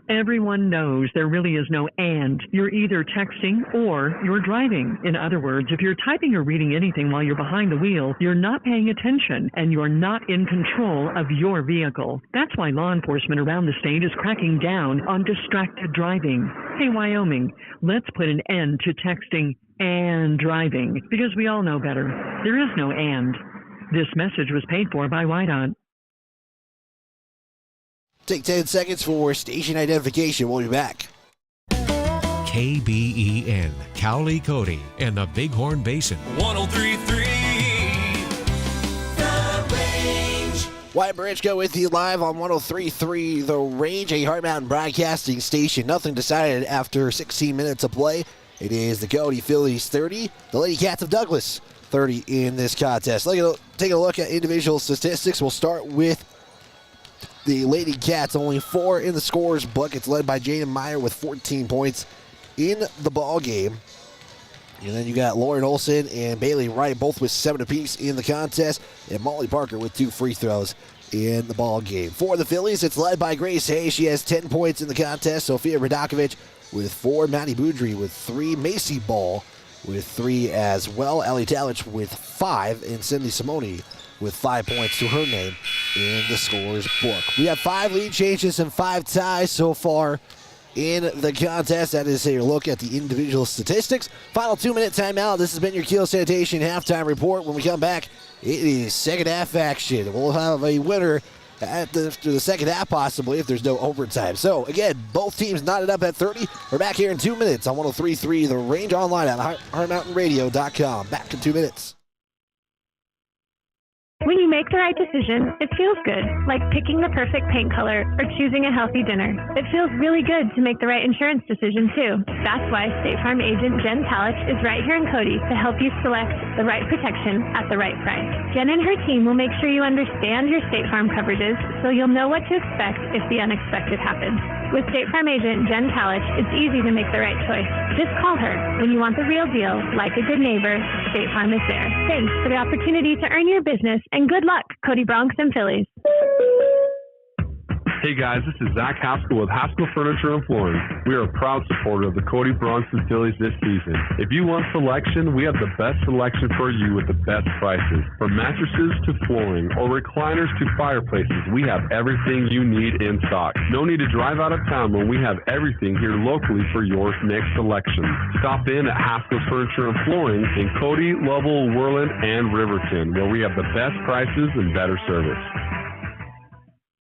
Everyone knows there really is no and. You're either texting or you're driving. In other words, if you're typing or reading anything while you're behind the wheel, you're not paying attention and you're not in control of your vehicle. That's why law enforcement around the state is cracking down on distracted driving. Hey, Wyoming, let's put an end to texting and driving because we all know better. There is no and. This message was paid for by WYDOT. Take 10 seconds for station identification. We'll be back. KBEN, Cowley, Cody, and the Bighorn Basin. 103.3 The Range. Wyatt Branchco with you live on 103.3 The Range, a Heart Mountain broadcasting station. Nothing decided after 16 minutes of play. It is the Cody Phillies 30, the Lady Cats of Douglas 30 in this contest. Take a look at individual statistics. We'll start with the Lady Cats. Only 4 in the scorers book. It's led by Jaden Meyer with 14 points in the ball game. And then you got Lauren Olson and Bailey Wright, both with 7 apiece in the contest, and Molly Parker with 2 free throws in the ball game. For the Phillies, it's led by Grace Hayes. She has 10 points in the contest. Sophia Radakovich with 4, Maddie Boudry with 3, Macy Ball with 3 as well, Allie Talich with 5, and Cindy Simone with 5 points to her name in the scorer's book. We have 5 lead changes and 5 ties so far in the contest. That is a look at the individual statistics. Final 2-minute timeout. This has been your Keel Sanitation halftime report. When we come back, it is second half action. We'll have a winner after the second half, possibly, if there's no overtime. So, again, both teams knotted up at 30. We're back here in 2 minutes on 103.3 The Range, online at HeartMountainRadio.com. Back in 2 minutes. When you make the right decision, it feels good, like picking the perfect paint color or choosing a healthy dinner. It feels really good to make the right insurance decision, too. That's why State Farm agent Jen Talich is right here in Cody to help you select the right protection at the right price. Jen and her team will make sure you understand your State Farm coverages so you'll know what to expect if the unexpected happens. With State Farm agent Jen Talich, it's easy to make the right choice. Just call her. When you want the real deal, like a good neighbor, State Farm is there. Thanks for the opportunity to earn your business, and good luck, Cody Bronx and Phillies. Hey guys, this is Zach Haskell with Haskell Furniture and Flooring. We are a proud supporter of the Cody Bronx and Phillies this season. If you want selection, we have the best selection for you with the best prices. From mattresses to flooring or recliners to fireplaces, we have everything you need in stock. No need to drive out of town when we have everything here locally for your next selection. Stop in at Haskell's Furniture and Flooring in Cody, Lovell, Worland, and Riverton, where we have the best prices and better service.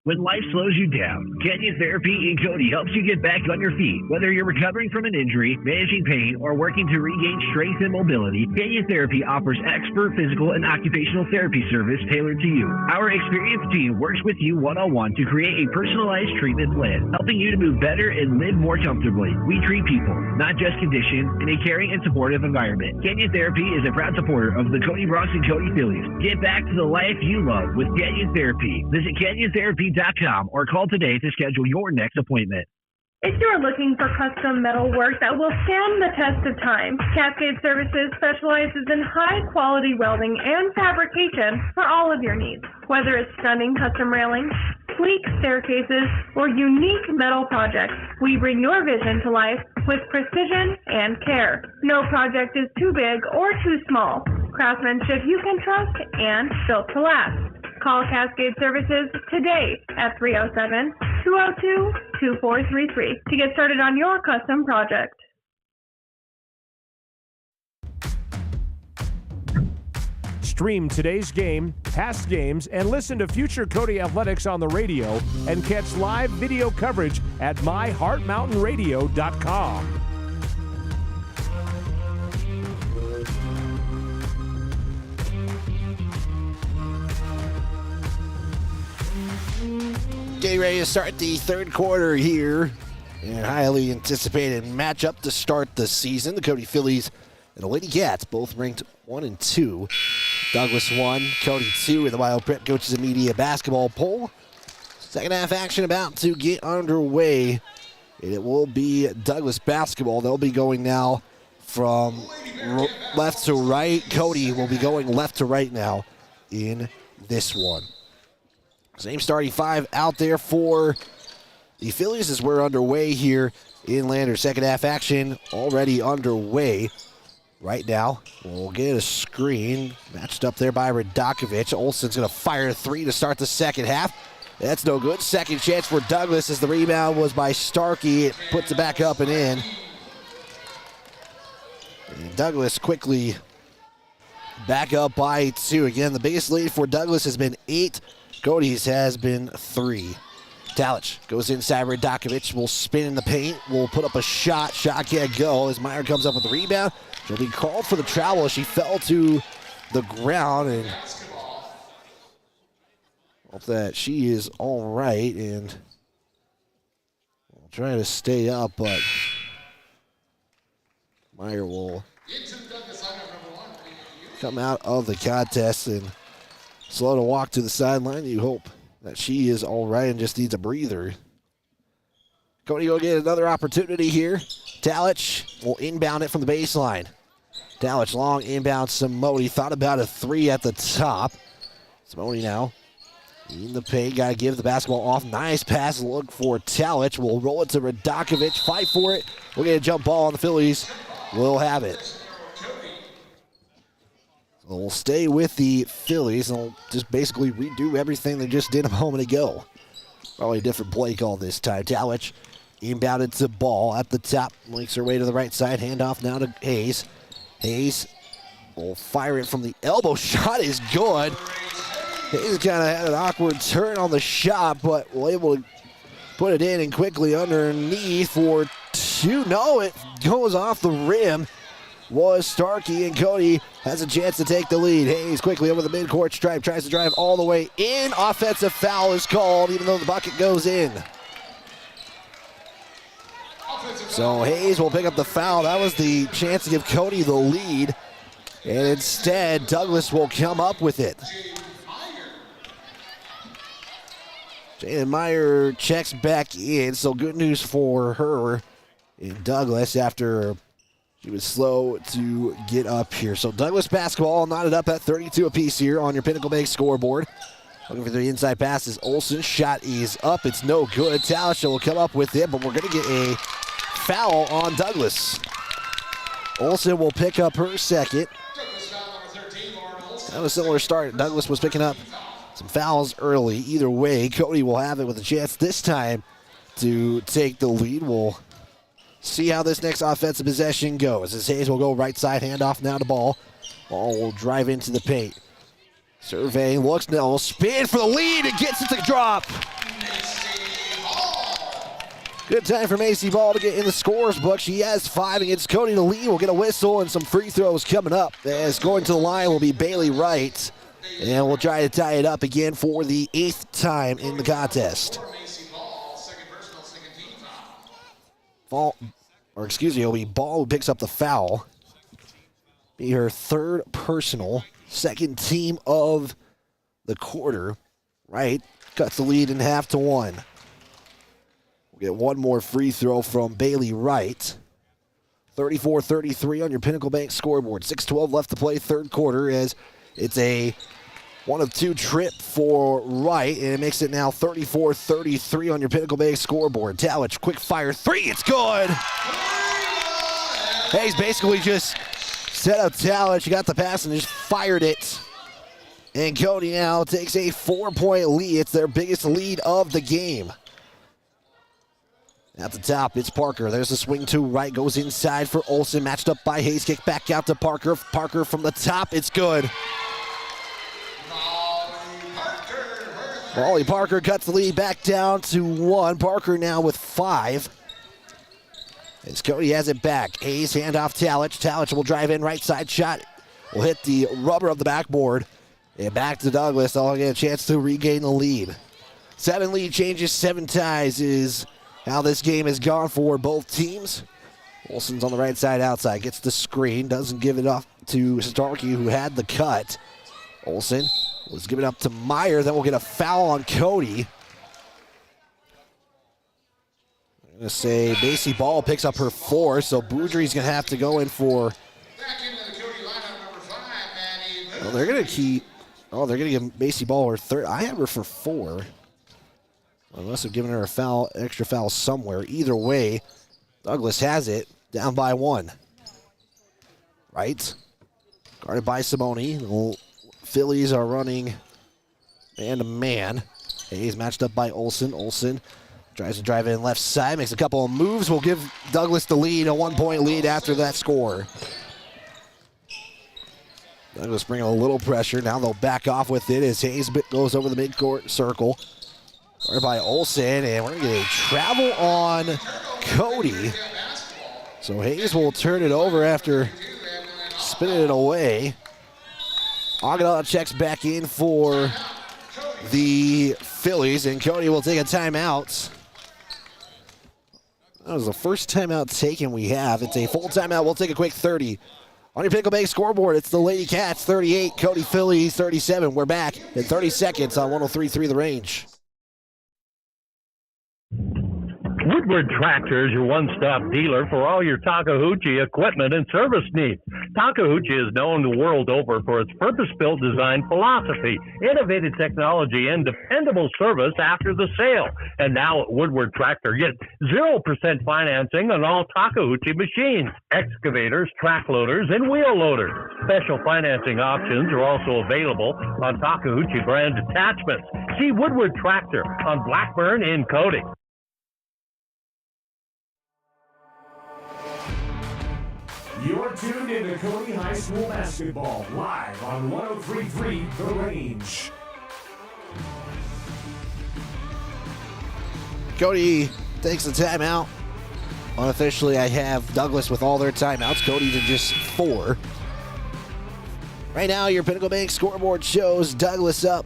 When life slows you down, Canyon Therapy in Cody helps you get back on your feet. Whether you're recovering from an injury, managing pain, or working to regain strength and mobility, Canyon Therapy offers expert physical and occupational therapy service tailored to you. Our experienced team works with you one-on-one to create a personalized treatment plan, helping you to move better and live more comfortably. We treat people, not just conditions, in a caring and supportive environment. Canyon Therapy is a proud supporter of the Cody Bronx and Cody Phillies. Get back to the life you love with Canyon Therapy. Visit CanyonTherapy.com or call today to schedule your next appointment. If you are looking for custom metal work that will stand the test of time, Cascade Services specializes in high-quality welding and fabrication for all of your needs. Whether it's stunning custom railings, sleek staircases, or unique metal projects, we bring your vision to life with precision and care. No project is too big or too small. Craftsmanship you can trust and built to last. Call Cascade Services today at 307-202-2433 to get started on your custom project. Stream today's game, past games, and listen to future Cody Athletics on the radio and catch live video coverage at myheartmountainradio.com. Getting ready to start the third quarter here. And highly anticipated matchup to start the season. The Cody Phillies and the Lady Cats both ranked 1 and 2. Douglas 1, Cody 2 in the Wild Prep Coaches and Media basketball poll. Second half action about to get underway. And it will be Douglas basketball. They'll be going now from left to right. Cody will be going left to right now in this one. Same starting five out there for the Phillies as we're underway here in Lander. Second half action already underway right now. We'll get a screen matched up there by Radakovic. Olsen's going to fire a three to start the second half. That's no good. Second chance for Douglas as the rebound was by Starkey. It puts it back up and in. And Douglas quickly back up by 2. Again, the biggest lead for Douglas has been 8. Cody's has been 3. Talich goes inside. Radakovic will spin in the paint. Will put up a shot. Shot can't go as Meyer comes up with the rebound. She'll be called for the travel as she fell to the ground. And hope that she is all right. And we'll try to stay up, but Meyer will come out of the contest and slow to walk to the sideline. You hope that she is all right and just needs a breather. Cody will get another opportunity here. Talich will inbound it from the baseline. Talich long inbound. Simone thought about a three at the top. Simone now in the paint. Got to give the basketball off. Nice pass look for Talich. We'll roll it to Radakovic. Fight for it. We'll get a jump ball on the Phillies. We'll have it. We'll stay with the Phillies, and they'll just basically redo everything they just did a moment ago. Probably a different play call this time. Talich inbounded to Ball at the top. Links her way to the right side. Handoff now to Hayes. Hayes will fire it from the elbow. Shot is good. Hayes kind of had an awkward turn on the shot, but was able to put it in and quickly underneath for 2. No, it goes off the rim. Was Starkey, and Cody has a chance to take the lead. Hayes quickly over the midcourt stripe, tries to drive all the way in. Offensive foul is called, even though the bucket goes in. So Hayes will pick up the foul. That was the chance to give Cody the lead. And instead, Douglas will come up with it. Jaden Meyer checks back in, so good news for her in Douglas after she was slow to get up here. So Douglas basketball knotted up at 32 apiece here on your Pinnacle Bank scoreboard. Looking for the inside passes. Olsen shot is up. It's no good. Talich will come up with it, but we're going to get a foul on Douglas. Olsen will pick up her second. That was a similar start. Douglas was picking up some fouls early. Either way, Cody will have it with a chance this time to take the lead. We'll see how this next offensive possession goes. As Hayes will go right side, handoff now to Ball. Ball will drive into the paint. Surveying, looks now, will spin for the lead and gets it to drop. Good time for Macy Ball to get in the scores book. She has 5 against Cody to lead. We'll get a whistle and some free throws coming up. As going to the line will be Bailey Wright. And we'll try to tie it up again for the 8th time in the contest. It'll be Ball who picks up the foul. Be her 3rd personal, 2nd team of the quarter. Right, cuts the lead in half to 1. We'll get one more free throw from Bailey Wright. 34-33 on your Pinnacle Bank scoreboard. 6:12 left to play, 3rd quarter, as it's a 1 of 2 trip for Wright, and it makes it now 34-33 on your Pinnacle Bay scoreboard. Talich, quick fire 3, it's good! Hayes basically just set up Talich, got the pass and just fired it. And Cody now takes a 4-point lead. It's their biggest lead of the game. At the top, it's Parker. There's a swing to right, goes inside for Olsen, matched up by Hayes. Kick back out to Parker. Parker from the top, it's good. Molly Parker cuts the lead back down to 1. Parker now with 5. As Cody has it back. Hayes handoff Talich. Talich will drive in right side shot. Will hit the rubber of the backboard. And back to Douglas. They'll get a chance to regain the lead. 7 lead changes, 7 ties is how this game has gone for both teams. Olsen's on the right side outside, gets the screen, doesn't give it off to Starkey, who had the cut. Olsen was given up to Meyer, then we'll get a foul on Cody. I'm going to say Macy Ball picks up her 4, so Boudry's going to have to go in for... Well, they're going to keep... Oh, they're going to give Macy Ball her 3rd. I have her for 4. Unless they've given her a foul, extra foul somewhere. Either way, Douglas has it, down by 1. Right? Guarded by Simone. The Phillies are running man-to-man. Hayes matched up by Olsen. Olsen tries to drive in left side, makes a couple of moves. Will give Douglas the lead, a 1-point lead after that score. Douglas bringing a little pressure. Now they'll back off with it as Hayes goes over the midcourt circle. Guarded by Olsen, and we're going to get a travel on Cody. So Hayes will turn it over after spinning it away. Agada checks back in for the Phillies, and Cody will take a timeout. That was the first timeout taken we have. It's a full timeout. We'll take a quick 30. On your Pinnacle Bank scoreboard, it's the Lady Cats 38, Cody Phillies 37. We're back in 30 seconds on 103.3 The Range. Woodward Tractor is your one-stop dealer for all your Takeuchi equipment and service needs. Takeuchi is known the world over for its purpose-built design philosophy, innovative technology, and dependable service after the sale. And now at Woodward Tractor, get 0% financing on all Takeuchi machines, excavators, track loaders, and wheel loaders. Special financing options are also available on Takeuchi brand attachments. See Woodward Tractor on Blackburn in Cody. You're tuned into Cody High School basketball, live on 103.3 The Range. Cody takes the timeout. Unofficially, I have Douglas with all their timeouts. Cody to just 4. Right now, your Pinnacle Bank scoreboard shows Douglas up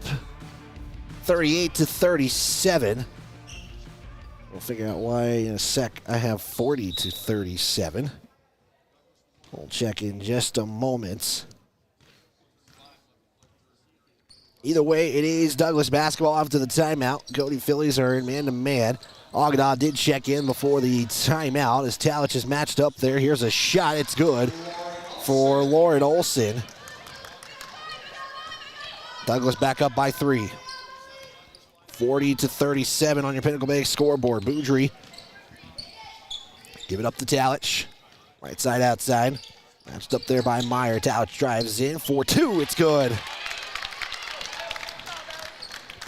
38-37. We'll figure out why in a sec. I have 40-37. We'll check in just a moment. Either way, it is Douglas basketball after the timeout. Cody Phillies are in man-to-man. Agada did check in before the timeout as Talich is matched up there. Here's a shot. It's good for Lauren Olsen. Douglas back up by 3. 40-37 on your Pinnacle Bank scoreboard. Boudry. Give it up to Talich. Right side outside. Matched up there by Meyer. Talich drives in for 2. It's good.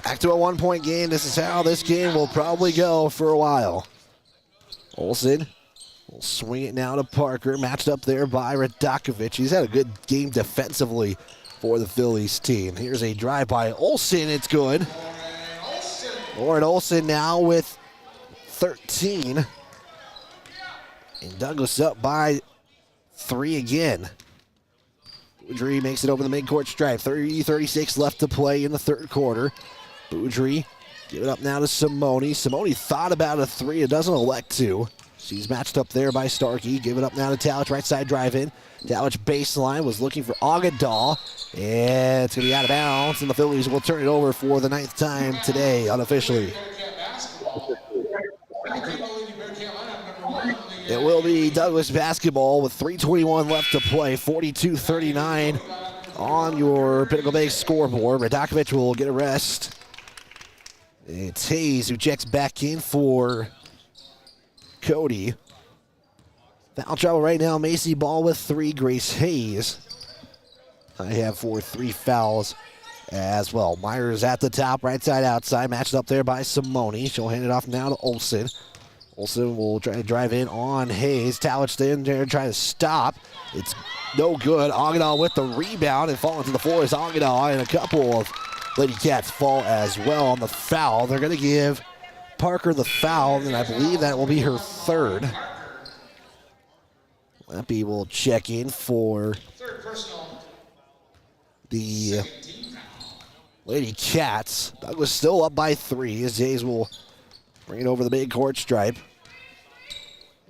Back to a 1-point game. This is how this game will probably go for a while. Olsen will swing it now to Parker. Matched up there by Radakovic. He's had a good game defensively for the Phillies team. Here's a drive by Olsen. It's good. Lauren Olsen now with 13. And Douglas up by 3 again. Boudry makes it over the midcourt stripe. 30-36 left to play in the third quarter. Boudry give it up now to Simone. Simone thought about a 3. It doesn't elect to. She's matched up there by Starkey. Give it up now to Talich. Right side drive in. Talich baseline was looking for Agada. And it's going to be out of bounds. And the Phillies will turn it over for the 9th time today, unofficially. It will be Douglas basketball with 3:21 left to play. 42-39 on your Pinnacle Bank scoreboard. Radakovic will get a rest. It's Hayes who checks back in for Cody. Foul trouble right now. Macy Ball with 3. Grace Hayes. I have for 3 fouls as well. Myers at the top, right side outside. Matched up there by Simone. She'll hand it off now to Olsen. Olsen will try to drive in on Hayes. Talich in there trying to stop. It's no good. Agada with the rebound and falling to the floor is Agada, and a couple of Lady Cats fall as well on the foul. They're going to give Parker the foul, and I believe that will be her 3rd. Lappy will check in for the Lady Cats. Douglas still up by 3 as Hayes will bring it over the big court stripe.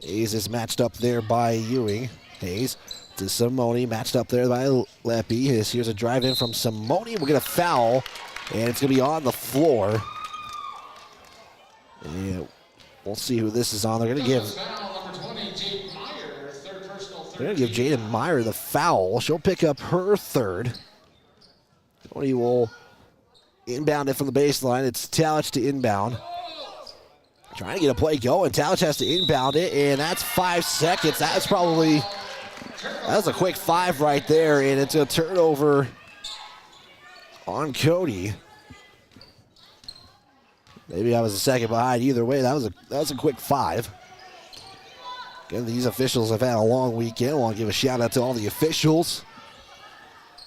Hayes is matched up there by Ewing. Hayes to Simone, matched up there by Leppy. Here's a drive in from Simone. We'll get a foul, and it's going to be on the floor. And we'll see who this is on. They're going to give Jaden Meyer the foul. She'll pick up her third. Cody will inbound it from the baseline. It's Talich to inbound. Trying to get a play going. Talich has to inbound it, and that's 5 seconds. That was a quick 5 right there, and it's a turnover on Cody. Maybe I was a second behind. Either way, that was a quick 5. Again, these officials have had a long weekend. I want to give a shout out to all the officials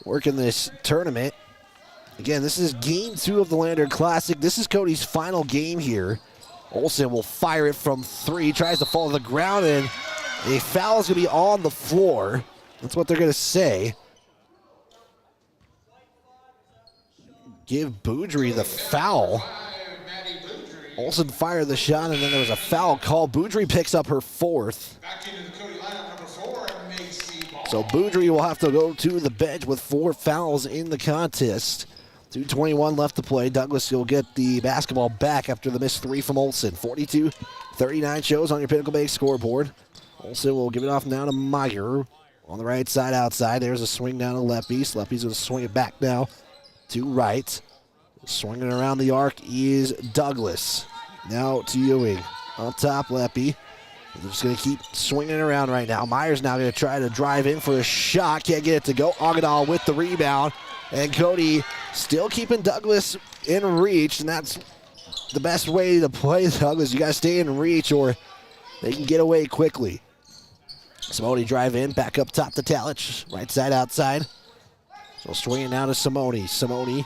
working this tournament. Again, this is game 2 of the Lander Classic. This is Cody's final game here. Olsen will fire it from 3, tries to fall to the ground, and a foul is going to be on the floor. That's what they're going to say. Give Boudry the foul. Olsen fired the shot, and then there was a foul call. Boudry picks up her 4th. So Boudry will have to go to the bench with 4 fouls in the contest. 2:21 left to play. Douglas will get the basketball back after the missed 3 from Olsen. 42-39 shows on your Pinnacle Bank scoreboard. Olsen will give it off now to Meyer on the right side outside. There's a swing down to Leppy. Leppy's going to swing it back now to right. Swinging around the arc is Douglas. Now to Ewing. Up top, Leppy. They're just going to keep swinging it around right now. Meyer's now going to try to drive in for a shot. Can't get it to go. Agadal with the rebound. And Cody still keeping Douglas in reach. And that's the best way to play Douglas. You got to stay in reach or they can get away quickly. Simone drive in. Back up top to Talich. Right side outside. So swinging now to Simone. Simone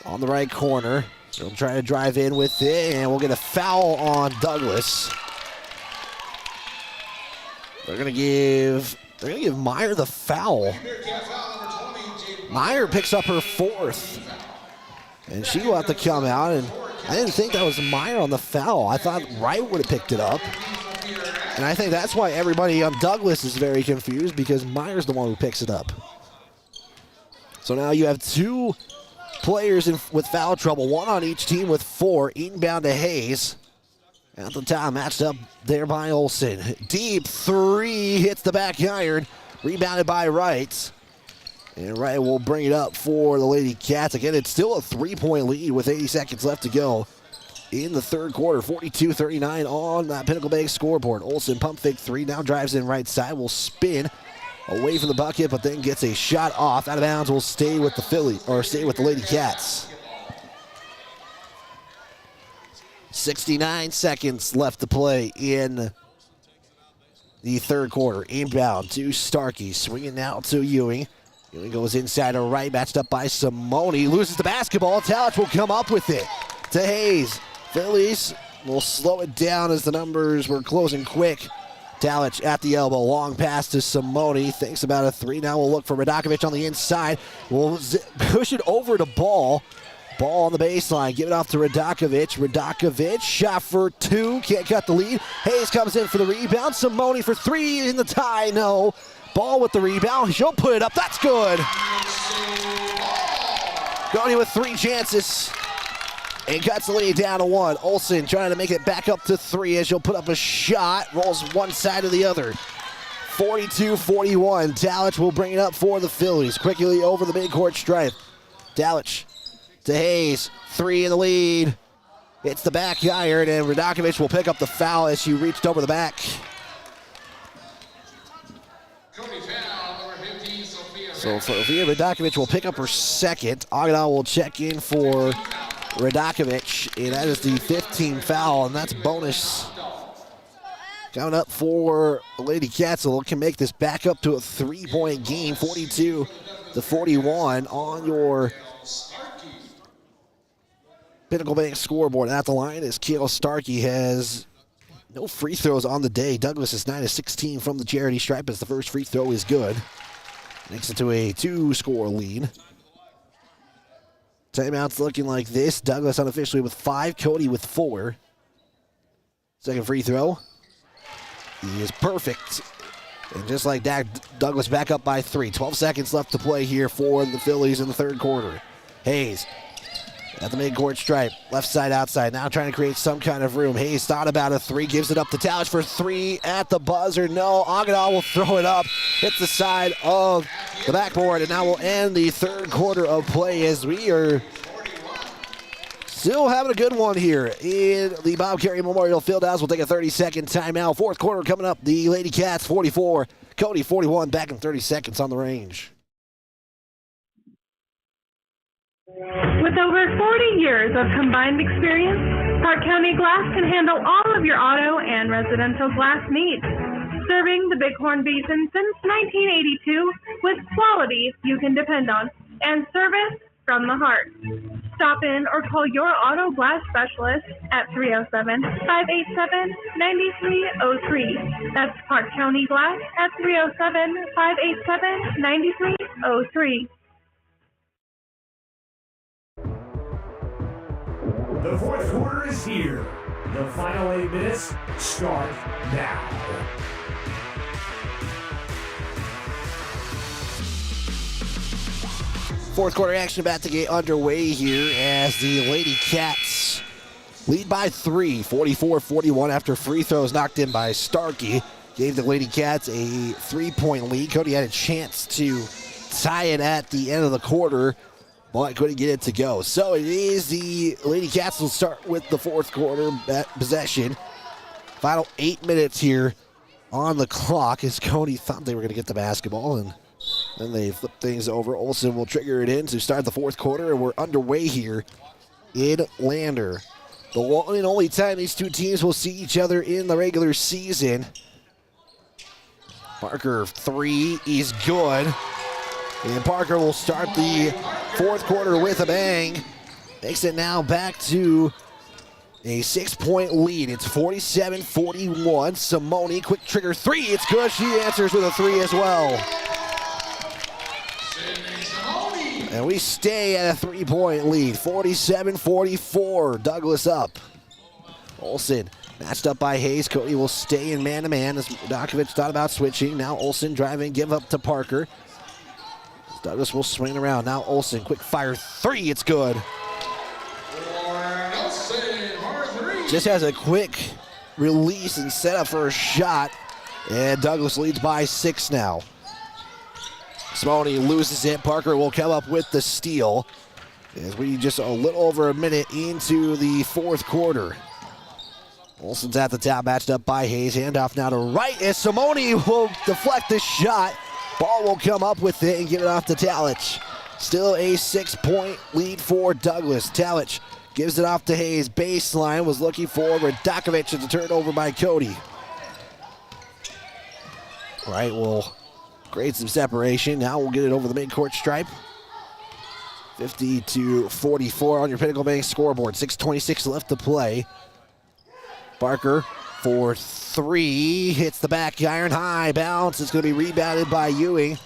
on the right corner. They'll try to drive in with it, and we'll get a foul on Douglas. They're gonna give Meyer the foul. Meyer picks up her 4th, and she will have to come out. And I didn't think that was Meyer on the foul. I thought Wright would have picked it up, and I think that's why everybody on Douglas is very confused because Meyer's the one who picks it up. So now you have 2 players with foul trouble, 1 on each team with 4. Inbound to Hayes. At the time, matched up there by Olsen. Deep 3 hits the back iron. Rebounded by Wright. And Wright will bring it up for the Lady Cats. Again, it's still a 3-point lead with 80 seconds left to go in the third quarter. 42-39 on that Pinnacle Bank scoreboard. Olsen pump fake 3. Now drives in right side. Will spin away from the bucket, but then gets a shot off. Out of bounds will stay with the Lady Cats. 69 seconds left to play in the third quarter. Inbound to Starkey. Swinging now to Ewing. Ewing goes inside to right, matched up by Simone. Loses the basketball. Talich will come up with it to Hayes. Phillies will slow it down as the numbers were closing quick. Talich at the elbow, long pass to Simone, thinks about a 3. Now we'll look for Radakovic on the inside. We'll push it over to Ball. Ball on the baseline, give it off to Radakovic. Radakovic, shot for 2, can't cut the lead. Hayes comes in for the rebound. Simone for 3 in the tie, no. Ball with the rebound, she'll put it up, that's good. Cody with 3 chances. And cuts the lead down to 1. Olsen trying to make it back up to 3 as she'll put up a shot. Rolls one side to the other. 42-41. Talich will bring it up for the Phillies. Quickly over the midcourt stripe. Talich to Hayes. 3 in the lead. It's the back iron, and Radakovic will pick up the foul as she reached over the back. So Sophia Radakovic will pick up her 2nd. Agadal will check in for Radakovic, and that is the 15th foul, and that's bonus. Coming up for Lady Cats, so can make this back up to a 3-point game, 42-41 on your Pinnacle Bank scoreboard. At the line is Kale Starkey, has no free throws on the day. Douglas is 9-16 from the charity stripe as the first free throw is good. Makes it to a 2-score lead. Timeout's looking like this. Douglas unofficially with 5, Cody with 4. Second free throw. He is perfect. And just like that, Douglas back up by 3. 12 seconds left to play here for the Phillies in the third quarter. Hayes at the midcourt stripe, left side outside, now trying to create some kind of room. Hayes thought about a 3, gives it up to Talich for 3 at the buzzer. No, Agadal will throw it up, hits the side of the backboard, and now we'll end the third quarter of play as we are still having a good one here in the Bob Carey Memorial Fieldhouse. We'll take a 30-second timeout. Fourth quarter coming up. The Lady Cats 44, Cody 41, back in 30 seconds on the range. With over 40 years of combined experience, Park County Glass can handle all of your auto and residential glass needs. Serving the Bighorn Basin since 1982 with quality you can depend on and service from the heart. Stop in or call your auto glass specialist at 307-587-9303. That's Park County Glass at 307-587-9303. The fourth quarter is here. The final 8 minutes start now. Fourth quarter action about to get underway here as the Lady Cats lead by 3, 44-41 after free throws knocked in by Starkey. Gave the Lady Cats a 3-point lead. Cody had a chance to tie it at the end of the quarter, but couldn't get it to go. So it is the Lady Cats will start with the fourth quarter possession. Final 8 minutes here on the clock as Cody thought they were going to get the basketball, and then they flip things over. Olsen will trigger it in to start the fourth quarter, and we're underway here in Lander. The one and only time these two teams will see each other in the regular season. Parker 3 is good. And Parker will start the fourth quarter with a bang. Makes it now back to a 6-point lead. It's 47-41. Simone, quick trigger 3. It's good. She answers with a 3 as well. And we stay at a 3-point lead. 47-44. Douglas up. Olsen matched up by Hayes. Cody will stay in man-to-man as Dokovic thought about switching. Now Olsen driving, give up to Parker. Douglas will swing around. Now Olsen, quick fire 3. It's good. Just has a quick release and set up for a shot. And Douglas leads by 6 now. Simone loses it. Parker will come up with the steal as we just a little over a minute into the fourth quarter. Olsen's at the top, matched up by Hayes. Handoff now to right as Simone will deflect this shot. Ball will come up with it and get it off to Talich. Still a 6-point lead for Douglas. Talich gives it off to Hayes. Baseline was looking for Radakovic to turn over by Cody. All right, we'll create some separation. Now we'll get it over the midcourt stripe. 50-44 on your Pinnacle Bank scoreboard. 6:26 left to play. Parker for 3, hits the back iron, high bounce. It's going to be rebounded by Ewing.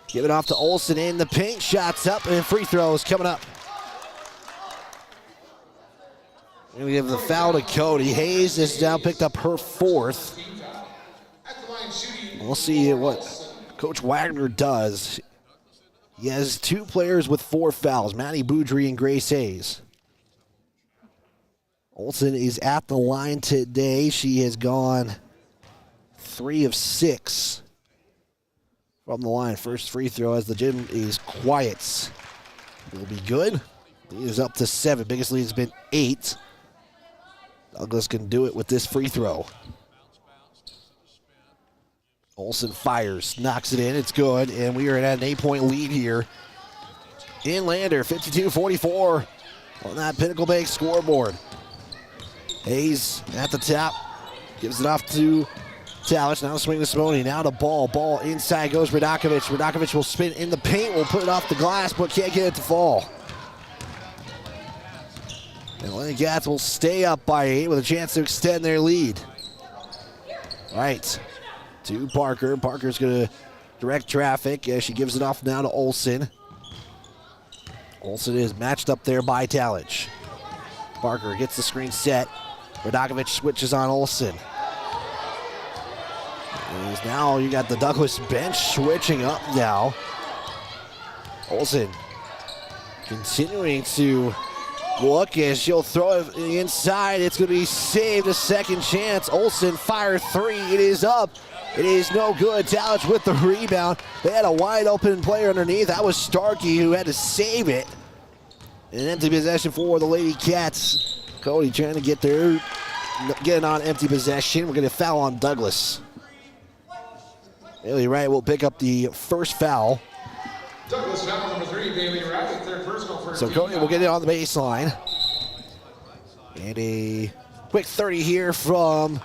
Give it off to Olsen in the paint. Shots up and free throws coming up. We're going to give the foul to Cody. Hayes is now picked up her 4th. We'll see what Coach Wagner does. He has 2 players with 4 fouls, Maddie Boudry and Grace Hayes. Olsen is at the line today. She has gone 3 of 6 from the line. First free throw as the gym is quiet. Will be good. Lead is up to 7. Biggest lead has been 8. Douglas can do it with this free throw. Olsen fires, knocks it in. It's good, and we are at an 8-point lead here in Lander. 52-44 on that Pinnacle Bank scoreboard. Hayes at the top, gives it off to Talich. Now swing to Simone. Now to Ball. Ball inside goes Radakovic. Radakovic will spin in the paint. Will put it off the glass, but can't get it to fall. And Lady Cats will stay up by 8 with a chance to extend their lead. All right, to Parker. Parker's going to direct traffic as she gives it off now to Olsen. Olsen is matched up there by Talich. Parker gets the screen set. Radakovich switches on Olsen. Now you got the Douglas bench switching up now. Olsen continuing to look as she'll throw it inside. It's going to be saved. A second chance. Olsen fire three. It is up. It is no good. Talich with the rebound. They had a wide open player underneath. That was Starkey who had to save it. An empty possession for the Lady Cats. Cody trying to get there. Getting on empty possession. We're going to foul on Douglas. Bailey Wright will pick up the first foul. Douglas foul number 3, Bailey Wright, third personal for So Cody will get it on the baseline. And a quick 30 here from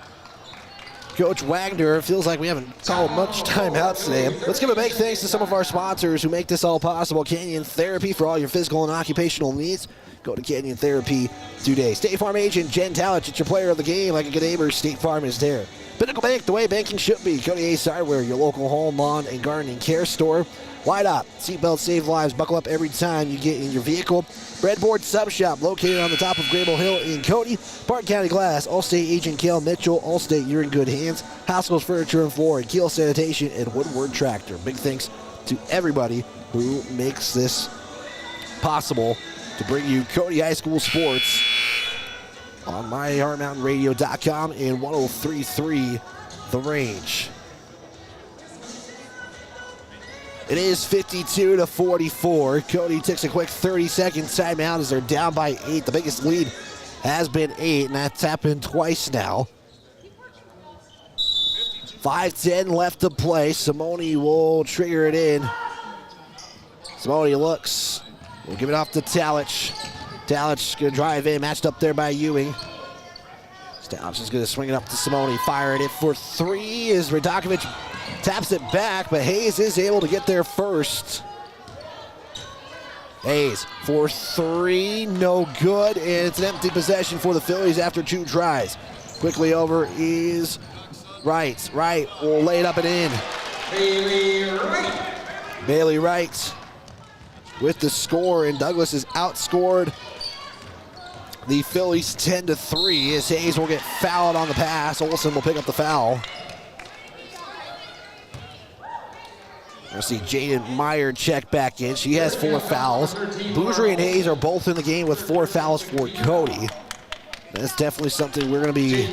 Coach Wagner. Feels like we haven't called much timeouts today. Let's give a big thanks to some of our sponsors who make this all possible. Canyon Therapy for all your physical and occupational needs. Go to Canyon Therapy today. State Farm agent Jen Talich, it's your player of the game. Like a good neighbor, State Farm is there. Pinnacle Bank, the way banking should be. Cody Ace Hardware, your local home, lawn, and gardening care store. Wide up. Seatbelts save lives. Buckle up every time you get in your vehicle. Breadboard Sub Shop, located on the top of Grable Hill in Cody. Park County Glass, Allstate agent Kale Mitchell. Allstate, you're in good hands. Hospitals Furniture and Floor, and Keel Sanitation, and Woodward Tractor. Big thanks to everybody who makes this possible to bring you Cody High School sports on myheartmountainradio.com and 103.3 The Range. It is 52-44. Cody takes a quick 30-second timeout as they're down by 8. The biggest lead has been 8, and that's happened twice now. 5:10 left to play. Simone will trigger it in. Simone looks. We'll give it off to Talich. Talich going to drive in, matched up there by Ewing. Talich is going to swing it up to Simone, firing it for 3 as Radakovich taps it back, but Hayes is able to get there first. Hayes for 3, no good, and it's an empty possession for the Phillies after 2 tries. Quickly over is Wright. Wright will lay it up and in. Bailey Wright with the score, and Douglas has outscored the Phillies 10-3 as Hayes will get fouled on the pass. Olsen will pick up the foul. We'll see Jaden Meyer check back in. She has 4 fouls. Bougere and Hayes are both in the game with 4 fouls for Cody. That's definitely something we're going to be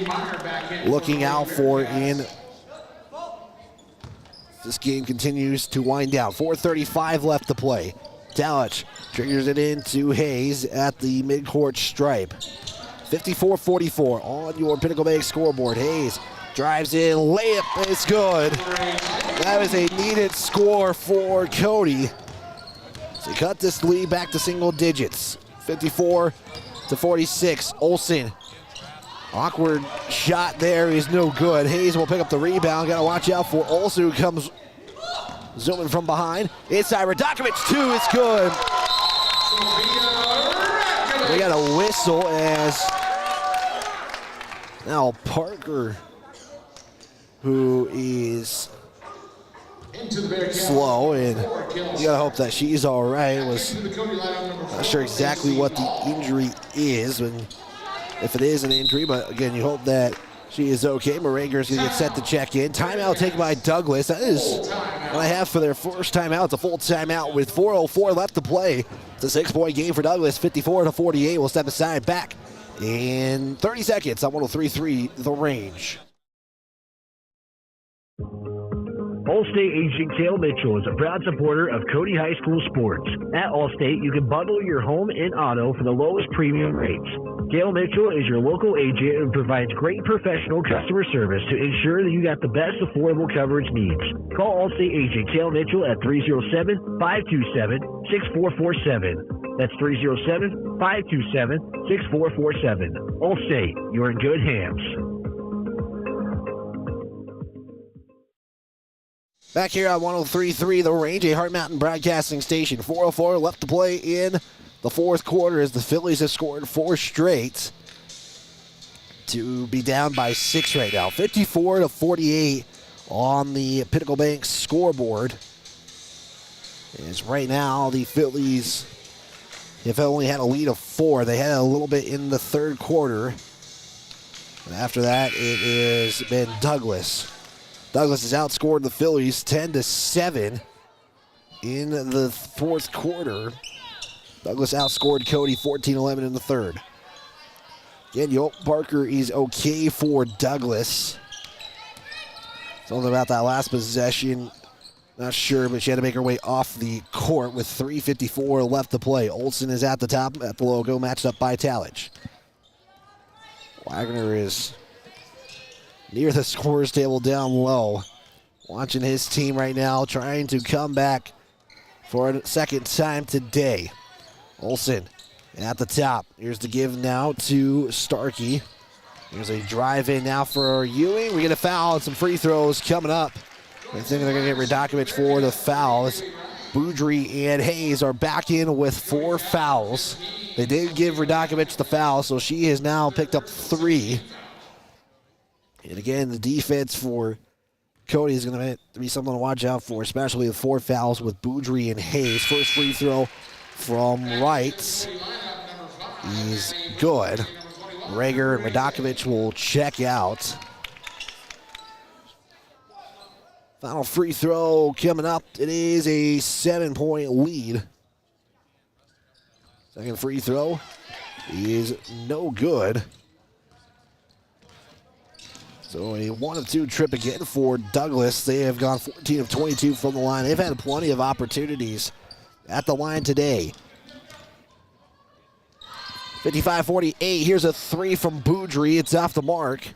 looking out for in this game continues to wind down. 4:35 left to play. Talich triggers it into Hayes at the midcourt stripe. 54-44 on your Pinnacle Bank scoreboard. Hayes drives in, layup, it's good. That is a needed score for Cody. So cut this lead back to single digits. 54-46. Olsen, awkward shot there is no good. Hayes will pick up the rebound. Got to watch out for Olsen, who comes zooming from behind. Inside Radakovich, 2, it's good. We got a whistle as now Parker, who is slow, and you gotta hope that she's all right. Was not sure exactly what the injury is, and if it is an injury, but again, you hope that she is okay. Morager's gonna get set to check in. Timeout taken by Douglas. That is what I have for their first timeout. It's a full timeout with 4:04 left to play. It's a 6-point game for Douglas, 54-48. We'll step aside back in 30 seconds on 103.3 The Range. Allstate agent Cale Mitchell is a proud supporter of Cody High School sports. At Allstate, you can bundle your home and auto for the lowest premium rates. Cale Mitchell is your local agent and provides great professional customer service to ensure that you got the best affordable coverage needs. Call Allstate agent Cale Mitchell at 307-527-6447. That's 307-527-6447. Allstate, you're in good hands. Back here on 103.3 The Range, a Heart Mountain Broadcasting Station. 4:04 left to play in the fourth quarter as the Phillies have scored 4 straight to be down by 6 right now. 54-48 on the Pinnacle Bank scoreboard. As right now the Phillies If only had a lead of 4. They had a little bit in the third quarter. And after that, it has been Douglas. Douglas has outscored the Phillies 10-7 in the fourth quarter. Douglas outscored Cody 14-11 in the third. Again, Yoke Parker is okay for Douglas. Something about that last possession, not sure, but she had to make her way off the court with 3:54 left to play. Olsen is at the top at the logo, matched up by Talich. Wagner is near the scorer's table down low. Watching his team right now, trying to come back for a second time today. Olsen at the top. Here's the give now to Starkey. Here's a drive in now for Ewing. We get a foul and some free throws coming up. I think they're going to get Radakovic for the fouls. Boudry and Hayes are back in with 4 fouls. They did give Radakovic the foul, so she has now picked up 3. And again, the defense for Cody is going to be something to watch out for, especially the 4 fouls with Boudry and Hayes. First free throw from Wright is good. Rager and Radakovic will check out. Final free throw coming up. It is a 7-point lead. Second free throw is no good. So a 1 of 2 trip again for Douglas. They have gone 14 of 22 from the line. They've had plenty of opportunities at the line today. 55-48. Here's a 3 from Boudry. It's off the mark.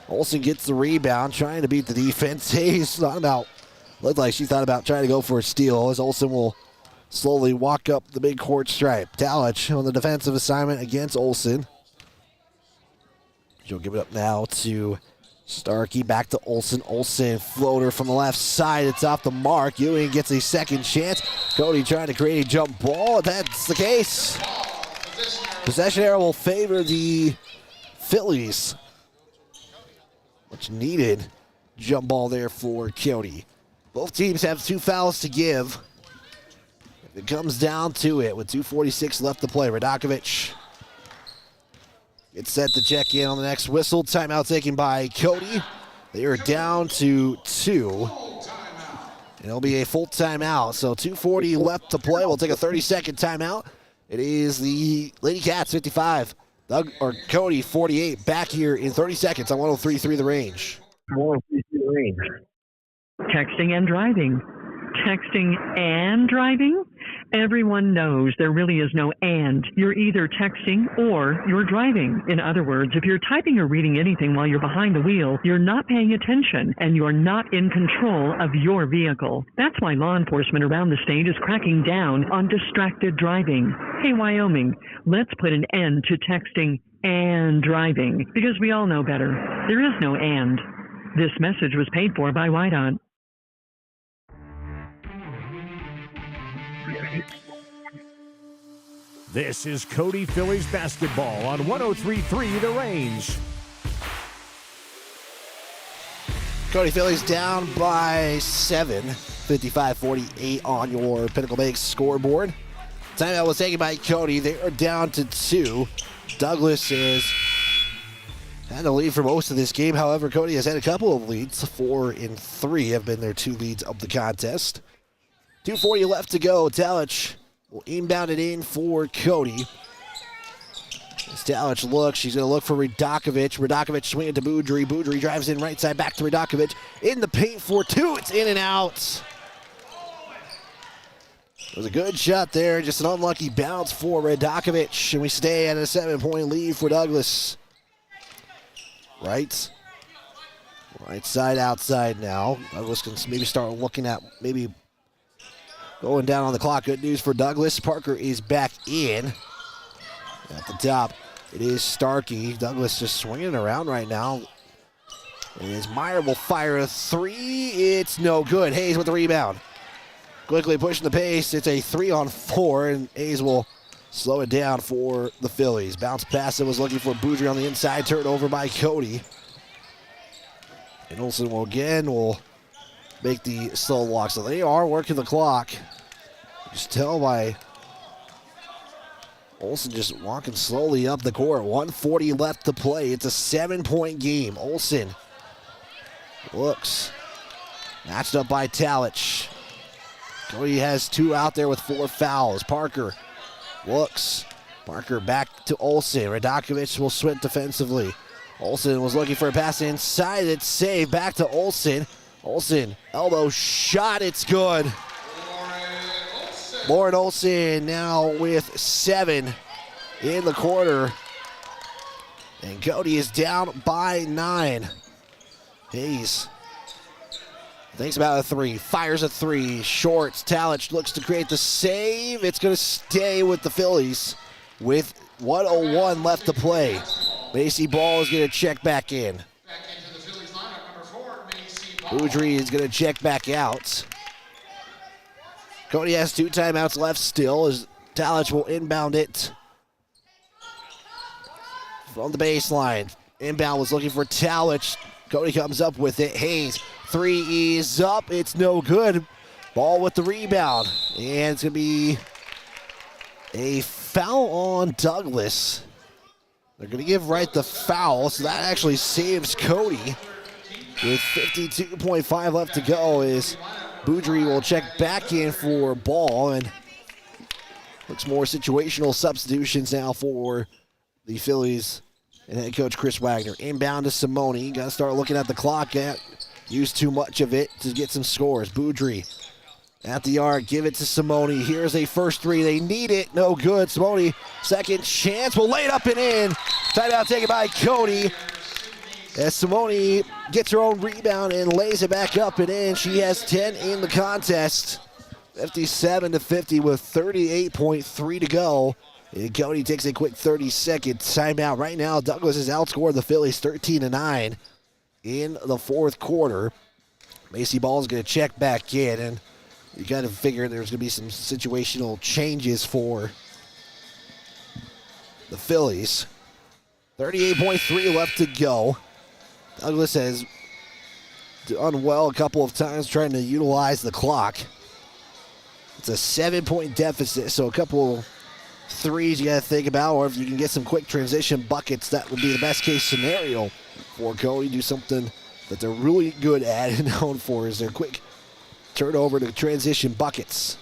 Olsen gets the rebound, trying to beat the defense. Hayes looked like she thought about trying to go for a steal as Olsen will slowly walk up the big court stripe. Talich on the defensive assignment against Olsen. She'll give it up now to Starkey. Back to Olsen. Olsen floater from the left side. It's off the mark. Ewing gets a second chance. Cody trying to create a jump ball. That's the case. Possession error will favor the Phillies. Much needed jump ball there for Cody. Both teams have 2 fouls to give. If it comes down to it with 2:46 left to play, Radakovic gets set to check in on the next whistle. Timeout taken by Cody. They are down to 2. And it'll be a full timeout. So 2:40 left to play. We'll take a 30-second timeout. It is the Lady Cats 55. Cody 48 back here in 30 seconds on 103.3 The Range. 103.3 The Range. Texting and driving. Texting and driving? Everyone knows there really is no and. You're either texting or you're driving. In other words, if you're typing or reading anything while you're behind the wheel, you're not paying attention and you're not in control of your vehicle. That's why law enforcement around the state is cracking down on distracted driving. Hey, Wyoming, let's put an end to texting and driving because we all know better. There is no and. This message was paid for by Whiteon. This is Cody Phillies basketball on 103.3 The Range. Cody Phillies down by 7. 55-48 on your Pinnacle Bank scoreboard. Timeout was taken by Cody. They are down to 2. Douglas has had the lead for most of this game. However, Cody has had a couple of leads. 4 and 3 have been their 2 leads of the contest. 2:40 left to go. Talich will inbound it in for Cody. As Talich looks, she's going to look for Radakovic. Radakovic swinging to Boudry. Boudry drives in right side back to Radakovic. In the paint for 2. It's in and out. It was a good shot there. Just an unlucky bounce for Radakovic. And we stay at a 7-point lead for Douglas. Right side, outside now. Douglas can maybe start looking at maybe going down on the clock. Good news for Douglas. Parker is back in. At the top, it is Starkey. Douglas just swinging around right now. And Meyer will fire a 3. It's no good. Hayes with the rebound. Quickly pushing the pace. It's a 3-on-4, and Hayes will slow it down for the Phillies. Bounce pass that was looking for Boudry on the inside. Turned over by Cody. And Olsen will make the slow walk. So they are working the clock. Just tell by Olsen just walking slowly up the court. 1:40 left to play. It's a 7-point game. Olsen looks matched up by Talich. Cody has 2 out there with 4 fouls. Parker looks. Parker back to Olsen. Radakovic will switch defensively. Olsen was looking for a pass inside. It's saved. Back to Olsen. Olsen, elbow shot. It's good. Lauren Olsen now with 7 in the quarter. And Cody is down by 9. Hayes thinks about a 3. Fires a 3. Shorts. Talich looks to create the save. It's going to stay with the Phillies with 1:01 left to play. Macy Ball is going to check back in. Boudry is going to check back out. Cody has 2 timeouts left still as Talich will inbound it from the baseline. Inbound was looking for Talich. Cody comes up with it. Hayes, 3 is up. It's no good. Ball with the rebound. And it's going to be a foul on Douglas. They're going to give Wright the foul, so that actually saves Cody. With 52.5 left to go, as Boudry will check back in for Ball, and looks more situational substitutions now for the Phillies and head coach Chris Wagner. Inbound to Simone. Got to start looking at the clock. Use too much of it to get some scores. Boudry at the arc, give it to Simone. Here's a first 3. They need it. No good. Simone, second chance. Will lay it up and in. Timeout taken by Cody. As Simone gets her own rebound and lays it back up and in. She has 10 in the contest. 57-50 with 38.3 to go. And Cody takes a quick 30-second timeout. Right now, Douglas has outscored the Phillies 13-9 in the fourth quarter. Macy Ball is going to check back in, and you got to figure there's going to be some situational changes for the Phillies. 38.3 left to go. Douglas has done well a couple of times trying to utilize the clock. It's a 7-point deficit, so a couple threes you got to think about, or if you can get some quick transition buckets, that would be the best case scenario for Cody. Do something that they're really good at and known for is their quick turnover to transition buckets.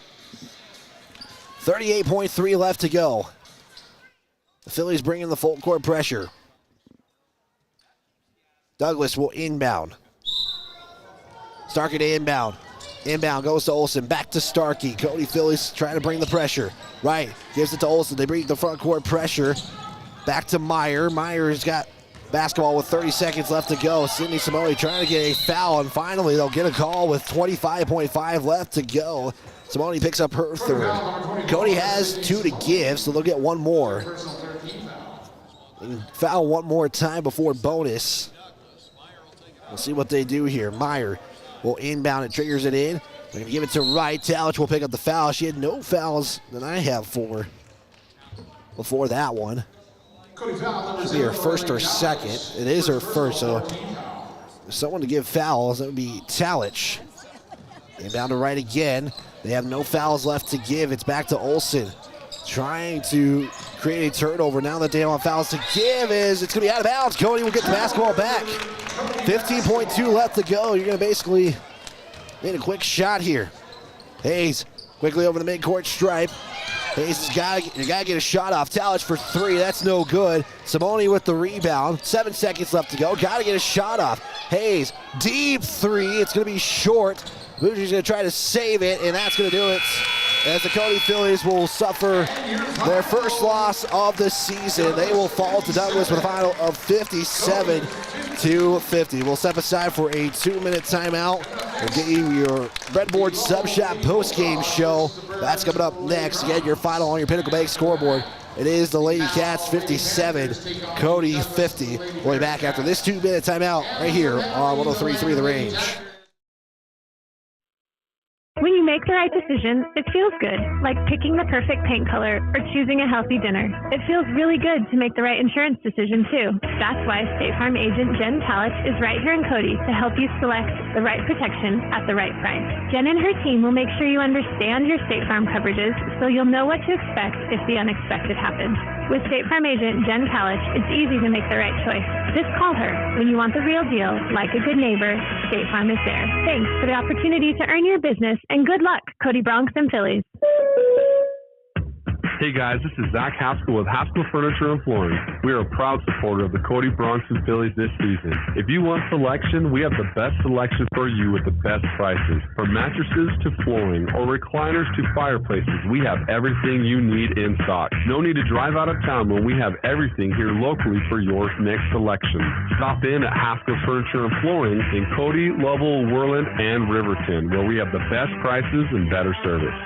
38.3 left to go. The Phillies bringing the full court pressure. Douglas will inbound. Starkey to inbound. Inbound goes to Olsen. Back to Starkey. Cody Phillies trying to bring the pressure. Right. Gives it to Olsen. They bring the front court pressure. Back to Meyer. Meyer's got basketball with 30 seconds left to go. Sydney Simone trying to get a foul, and finally they'll get a call with 25.5 left to go. Simone picks up her 3rd. Cody has 2 to give, so they'll get 1 more. They can foul 1 more time before bonus. We'll see what they do here. Meyer will inbound. It triggers it in. They're going to give it to Wright. Talich will pick up the foul. She had no fouls than I have for before that one. Should be her first or second. It is her first, so someone to give fouls. That would be Talich. Inbound to Wright again. They have no fouls left to give. It's back to Olsen. Trying to create a turnover. Now that they don't have fouls to give, it's going to be out of bounds. Cody will get the basketball back. 15.2 left to go. You're going to basically need a quick shot here. Hayes quickly over the midcourt stripe. Hayes has got to get a shot off. Talich for 3. That's no good. Simone with the rebound. 7 seconds left to go. Got to get a shot off. Hayes, deep 3. It's going to be short. Boudry's going to try to save it, and that's going to do it. As the Cody Phillies will suffer their first loss of the season. They will fall to Douglas with a final of 57-50. We'll step aside for a 2-minute timeout. We'll get you your Breadboard Sub Shop post-game show. That's coming up next. Get your final on your Pinnacle Bank scoreboard. It is the Lady Cats 57, Cody 50. We'll be back after this 2-minute timeout right here on 103.3 The Range. When you make make the right decision, it feels good, like picking the perfect paint color or choosing a healthy dinner. It feels really good to make the right insurance decision, too. That's why State Farm agent Jen Talich is right here in Cody to help you select the right protection at the right price. Jen and her team will make sure you understand your State Farm coverages so you'll know what to expect if the unexpected happens. With State Farm agent Jen Talich, it's easy to make the right choice. Just call her. When you want the real deal, like a good neighbor, State Farm is there. Thanks for the opportunity to earn your business, and good luck, Cody, Bronx, and Phillies. Hey guys, this is Zach Haskell with Haskell Furniture and Flooring. We are a proud supporter of the Cody, Bronx, and Phillies this season. If you want selection, we have the best selection for you with the best prices. From mattresses to flooring or recliners to fireplaces, we have everything you need in stock. No need to drive out of town when we have everything here locally for your next selection. Stop in at Haskell Furniture and Flooring in Cody, Lovell, Worland, and Riverton, where we have the best prices and better service.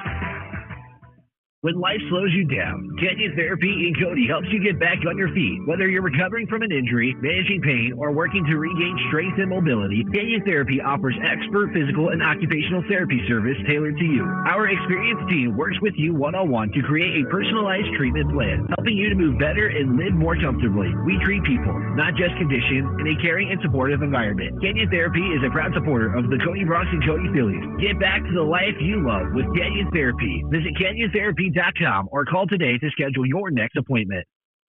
When life slows you down, Canyon Therapy in Cody helps you get back on your feet. Whether you're recovering from an injury, managing pain, or working to regain strength and mobility, Canyon Therapy offers expert physical and occupational therapy service tailored to you. Our experienced team works with you one-on-one to create a personalized treatment plan, helping you to move better and live more comfortably. We treat people, not just conditions, in a caring and supportive environment. Canyon Therapy is a proud supporter of the Cody, Bronx, and Cody Phillies. Get back to the life you love with Canyon Therapy. Visit CanyonTherapy.com or call today to schedule your next appointment.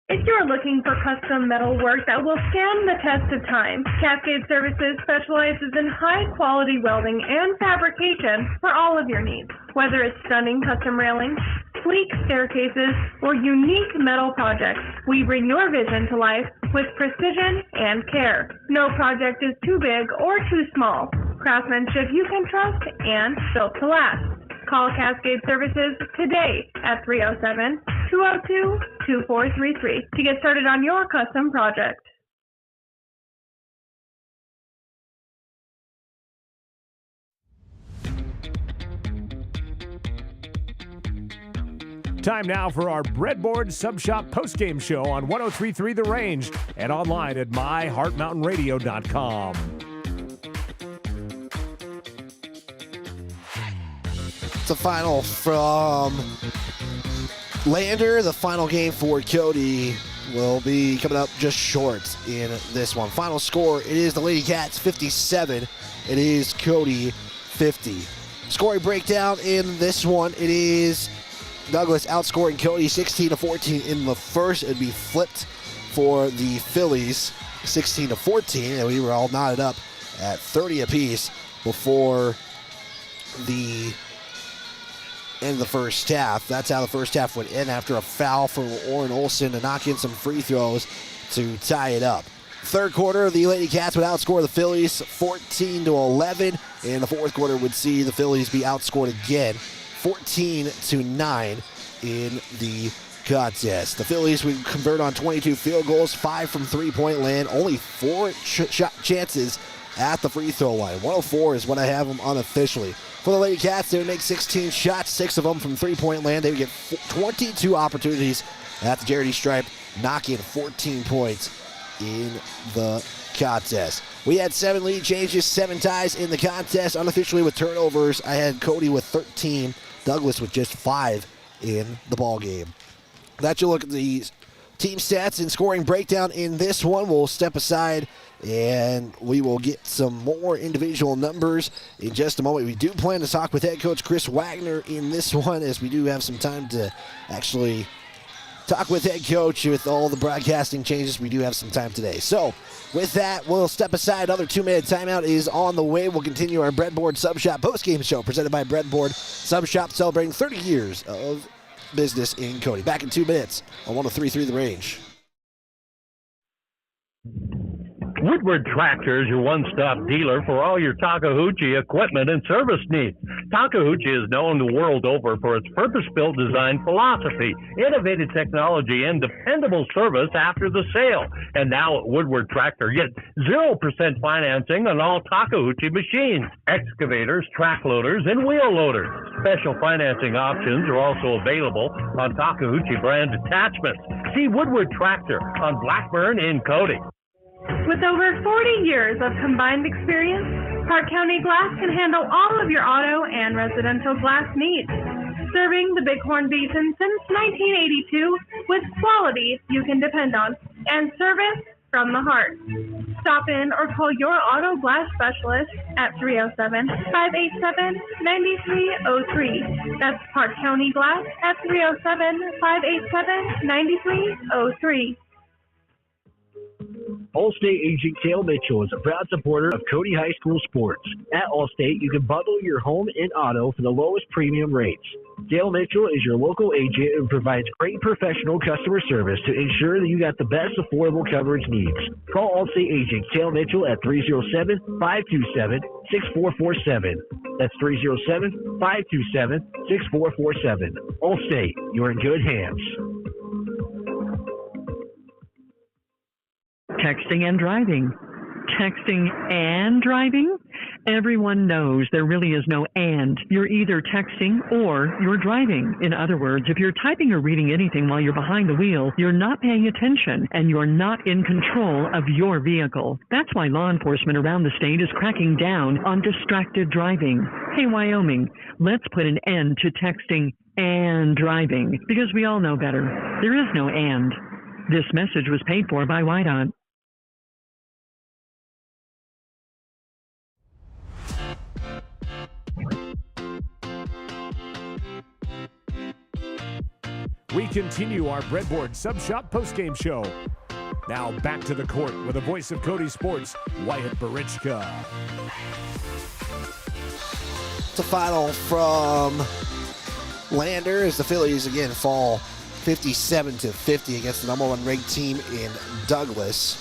If you're looking for custom metal work that will stand the test of time, Cascade Services specializes in high-quality welding and fabrication for all of your needs. Whether it's stunning custom railings, sleek staircases, or unique metal projects, we bring your vision to life with precision and care. No project is too big or too small. Craftsmanship you can trust and built to last. Call Cascade Services today at 307-202-2433 to get started on your custom project. Time now for our Breadboard Sub Shop postgame show on 103.3 The Range and online at myheartmountainradio.com. The final from Lander. The final game for Cody will be coming up just short in this one. Final score, it is the Lady Cats 57. It is Cody 50. Scoring breakdown in this one, it is Douglas outscoring Cody 16-14 in the first. It'd be flipped for the Phillies 16-14, and we were all knotted up at 30 apiece before the end of the first half. That's how the first half went in after a foul from Orrin Olson to knock in some free throws to tie it up. Third quarter, the Lady Cats would outscore the Phillies 14-11, and the fourth quarter would see the Phillies be outscored again 14-9 in the contest. The Phillies would convert on 22 field goals, 5 from three-point land, only 4 shot chances at the free throw line. 104 is what I have them unofficially. For the Lady Cats, they would make 16 shots, 6 of them from three-point land. They would get 22 opportunities at the Charity Stripe, knocking 14 points in the contest. We had 7 lead changes, 7 ties in the contest. Unofficially with turnovers, I had Cody with 13, Douglas with just 5 in the ball game. That you look at the team stats and scoring breakdown in this one. We'll step aside and we will get some more individual numbers in just a moment. We do plan to talk with head coach Chris Wagner in this one, as we do have some time to actually talk with head coach. With all the broadcasting changes, we do have some time today. So with that, we'll step aside. Another 2-minute timeout is on the way. We'll continue our Breadboard Sub Shop postgame show presented by Breadboard Sub Shop, celebrating 30 years of business in Cody. Back in 2 minutes on 103.3 The Range. Woodward Tractor is your one-stop dealer for all your Takeuchi equipment and service needs. Takeuchi is known the world over for its purpose-built design philosophy, innovative technology, and dependable service after the sale. And now at Woodward Tractor, get 0% financing on all Takeuchi machines, excavators, track loaders, and wheel loaders. Special financing options are also available on Takeuchi brand attachments. See Woodward Tractor on Blackburn in Cody. With over 40 years of combined experience, Park County Glass can handle all of your auto and residential glass needs. Serving the Bighorn Basin since 1982 with quality you can depend on and service from the heart. Stop in or call your auto glass specialist at 307-587-9303. That's Park County Glass at 307-587-9303. Allstate agent Cale Mitchell is a proud supporter of Cody High School sports. At Allstate, you can bundle your home and auto for the lowest premium rates. Cale Mitchell is your local agent and provides great professional customer service to ensure that you got the best affordable coverage needs. Call Allstate agent Cale Mitchell at 307-527-6447. That's 307-527-6447. Allstate, you're in good hands. Texting and driving. Texting and driving? Everyone knows there really is no and. You're either texting or you're driving. In other words, if you're typing or reading anything while you're behind the wheel, you're not paying attention and you're not in control of your vehicle. That's why law enforcement around the state is cracking down on distracted driving. Hey, Wyoming, let's put an end to texting and driving because we all know better. There is no and. This message was paid for by WYDOT. We continue our Breadboard Sub Shop postgame show. Now back to the court with the voice of Cody Sports, Wyatt Barichka. It's a final from Lander as the Phillies again fall 57-50 against the number one ranked team in Douglas.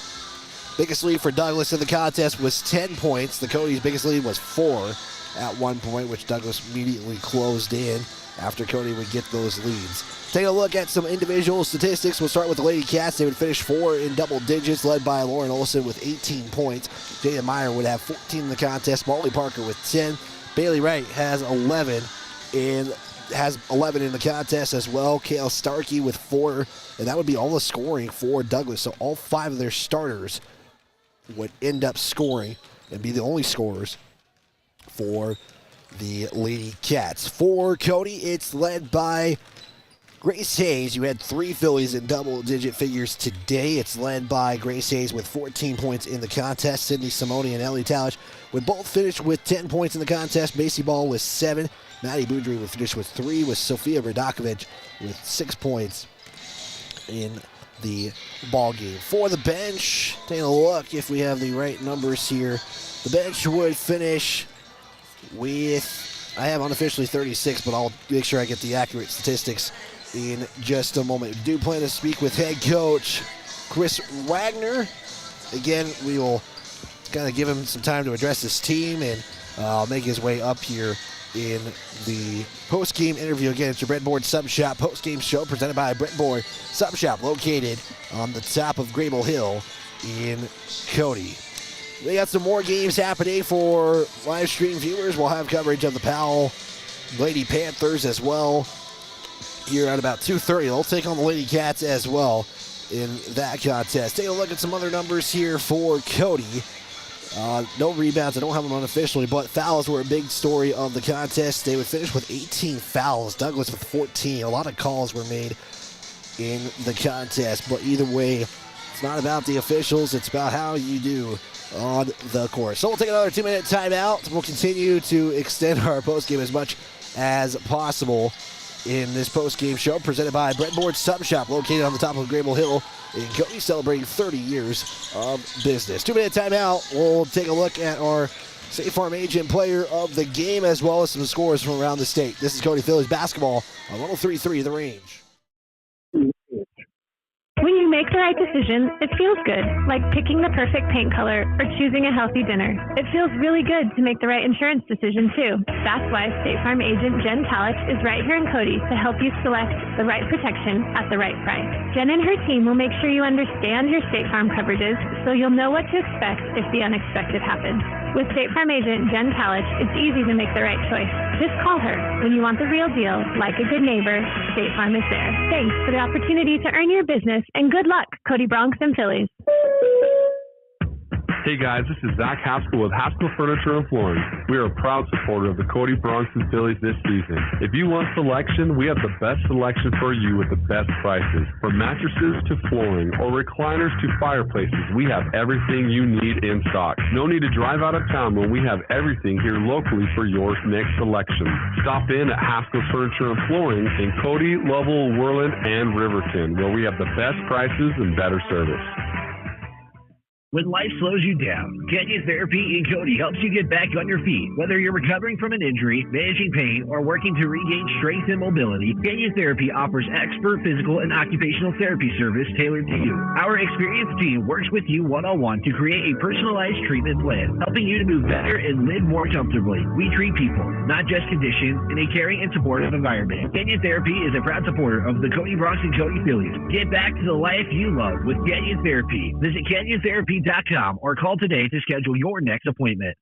Biggest lead for Douglas in the contest was 10 points. The Cody's biggest lead was 4 at one point, which Douglas immediately closed in after Cody would get those leads. Take a look at some individual statistics. We'll start with the Lady Cats. They would finish 4 in double digits, led by Lauren Olson with 18 points. Jada Meyer would have 14 in the contest. Molly Parker with 10. Bailey Wright has 11 in the contest as well. Kale Starkey with 4, and that would be all the scoring for Douglas. So all 5 of their starters would end up scoring and be the only scorers for the Lady Cats. For Cody, it's led by Grace Hayes. You had 3 Phillies in double-digit figures today. It's led by Grace Hayes with 14 points in the contest. Sydney Simone and Ellie Talich would both finish with 10 points in the contest. Macy Ball with 7. Maddie Boudry would finish with 3, with Sofia Radakovic with 6 points in the ball game. For the bench, take a look if we have the right numbers here. The bench would finish with, I have unofficially 36, but I'll make sure I get the accurate statistics in just a moment. We do plan to speak with head coach Chris Wagner. Again, we will kind of give him some time to address his team and make his way up here in the post-game interview. Again, it's your Breadboard Sub Shop post-game show presented by Breadboard Sub Shop, located on the top of Grable Hill in Cody. We got some more games happening for live stream viewers. We'll have coverage of the Powell Lady Panthers as well here at about 2:30. They'll take on the Lady Cats as well in that contest. Take a look at some other numbers here for Cody. No rebounds. I don't have them unofficially, but fouls were a big story of the contest. They would finish with 18 fouls. Douglas with 14. A lot of calls were made in the contest, but either way, it's not about the officials. It's about how you do on the court. So we'll take another 2-minute timeout. We'll continue to extend our postgame as much as possible in this postgame show presented by Breadboard Sub Shop, located on the top of Grable Hill in Cody, celebrating 30 years of business. 2-minute timeout. We'll take a look at our State Farm Agent Player of the Game as well as some scores from around the state. This is Cody Phillies basketball on 103.3 The Range. When you make the right decision, it feels good, like picking the perfect paint color or choosing a healthy dinner. It feels really good to make the right insurance decision, too. That's why State Farm agent Jen Talich is right here in Cody to help you select the right protection at the right price. Jen and her team will make sure you understand your State Farm coverages so you'll know what to expect if the unexpected happens. With State Farm agent Jen Talich, it's easy to make the right choice. Just call her. When you want the real deal, like a good neighbor, State Farm is there. Thanks for the opportunity to earn your business, and good luck, Cody Bronx and Phillies. Hey guys, this is Zach Haskell with Haskell Furniture and Flooring. We are a proud supporter of the Cody Bronson Phillies this season. If you want selection, we have the best selection for you with the best prices. From mattresses to flooring or recliners to fireplaces, we have everything you need in stock. No need to drive out of town when we have everything here locally for your next selection. Stop in at Haskell Furniture and Flooring in Cody, Lovell, Worland, and Riverton, where we have the best prices and better service. When life slows you down, Canyon Therapy in Cody helps you get back on your feet. Whether you're recovering from an injury, managing pain, or working to regain strength and mobility, Canyon Therapy offers expert physical and occupational therapy service tailored to you. Our experienced team works with you one-on-one to create a personalized treatment plan, helping you to move better and live more comfortably. We treat people, not just conditions, in a caring and supportive environment. Canyon Therapy is a proud supporter of the Cody Bronx and Cody Phillies. Get back to the life you love with Canyon Therapy. Visit CanyonTherapy.com or call today to schedule your next appointment.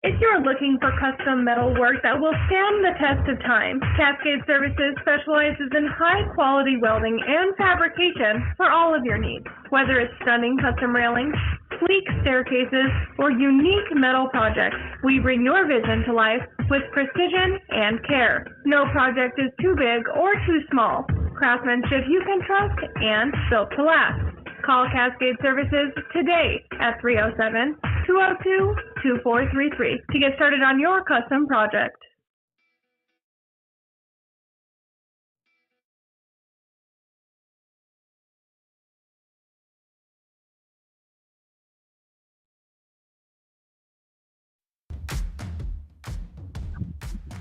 If you're looking for custom metal work that will stand the test of time, Cascade Services specializes in high-quality welding and fabrication for all of your needs. Whether it's stunning custom railings, sleek staircases, or unique metal projects, we bring your vision to life with precision and care. No project is too big or too small. Craftsmanship you can trust and built to last. Call Cascade Services today at 307-202-2433 to get started on your custom project.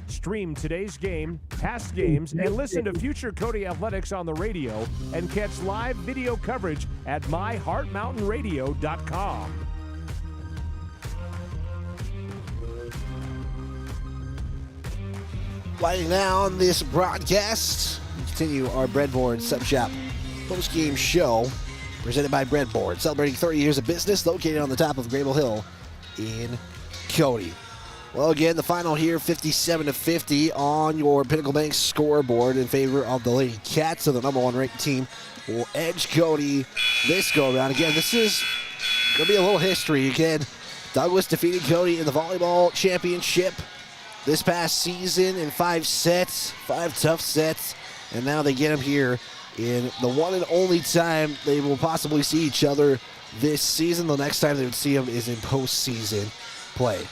Stream today's game, past games, and listen to future Cody Athletics on the radio and catch live video coverage at myheartmountainradio.com. Winding down this broadcast, we continue our Breadboard Sub Shop post-game show presented by Breadboard, celebrating 30 years of business, located on the top of Grable Hill in Cody. Well, again, the final here, 57-50 on your Pinnacle Bank scoreboard in favor of the Lady Cats. So the number one ranked team will edge Cody this go-around. Again, this is going to be a little history. Again, Douglas defeated Cody in the volleyball championship this past season in 5 sets, 5 tough sets. And now they get them here in the one and only time they will possibly see each other this season. The next time they would see them is in postseason play.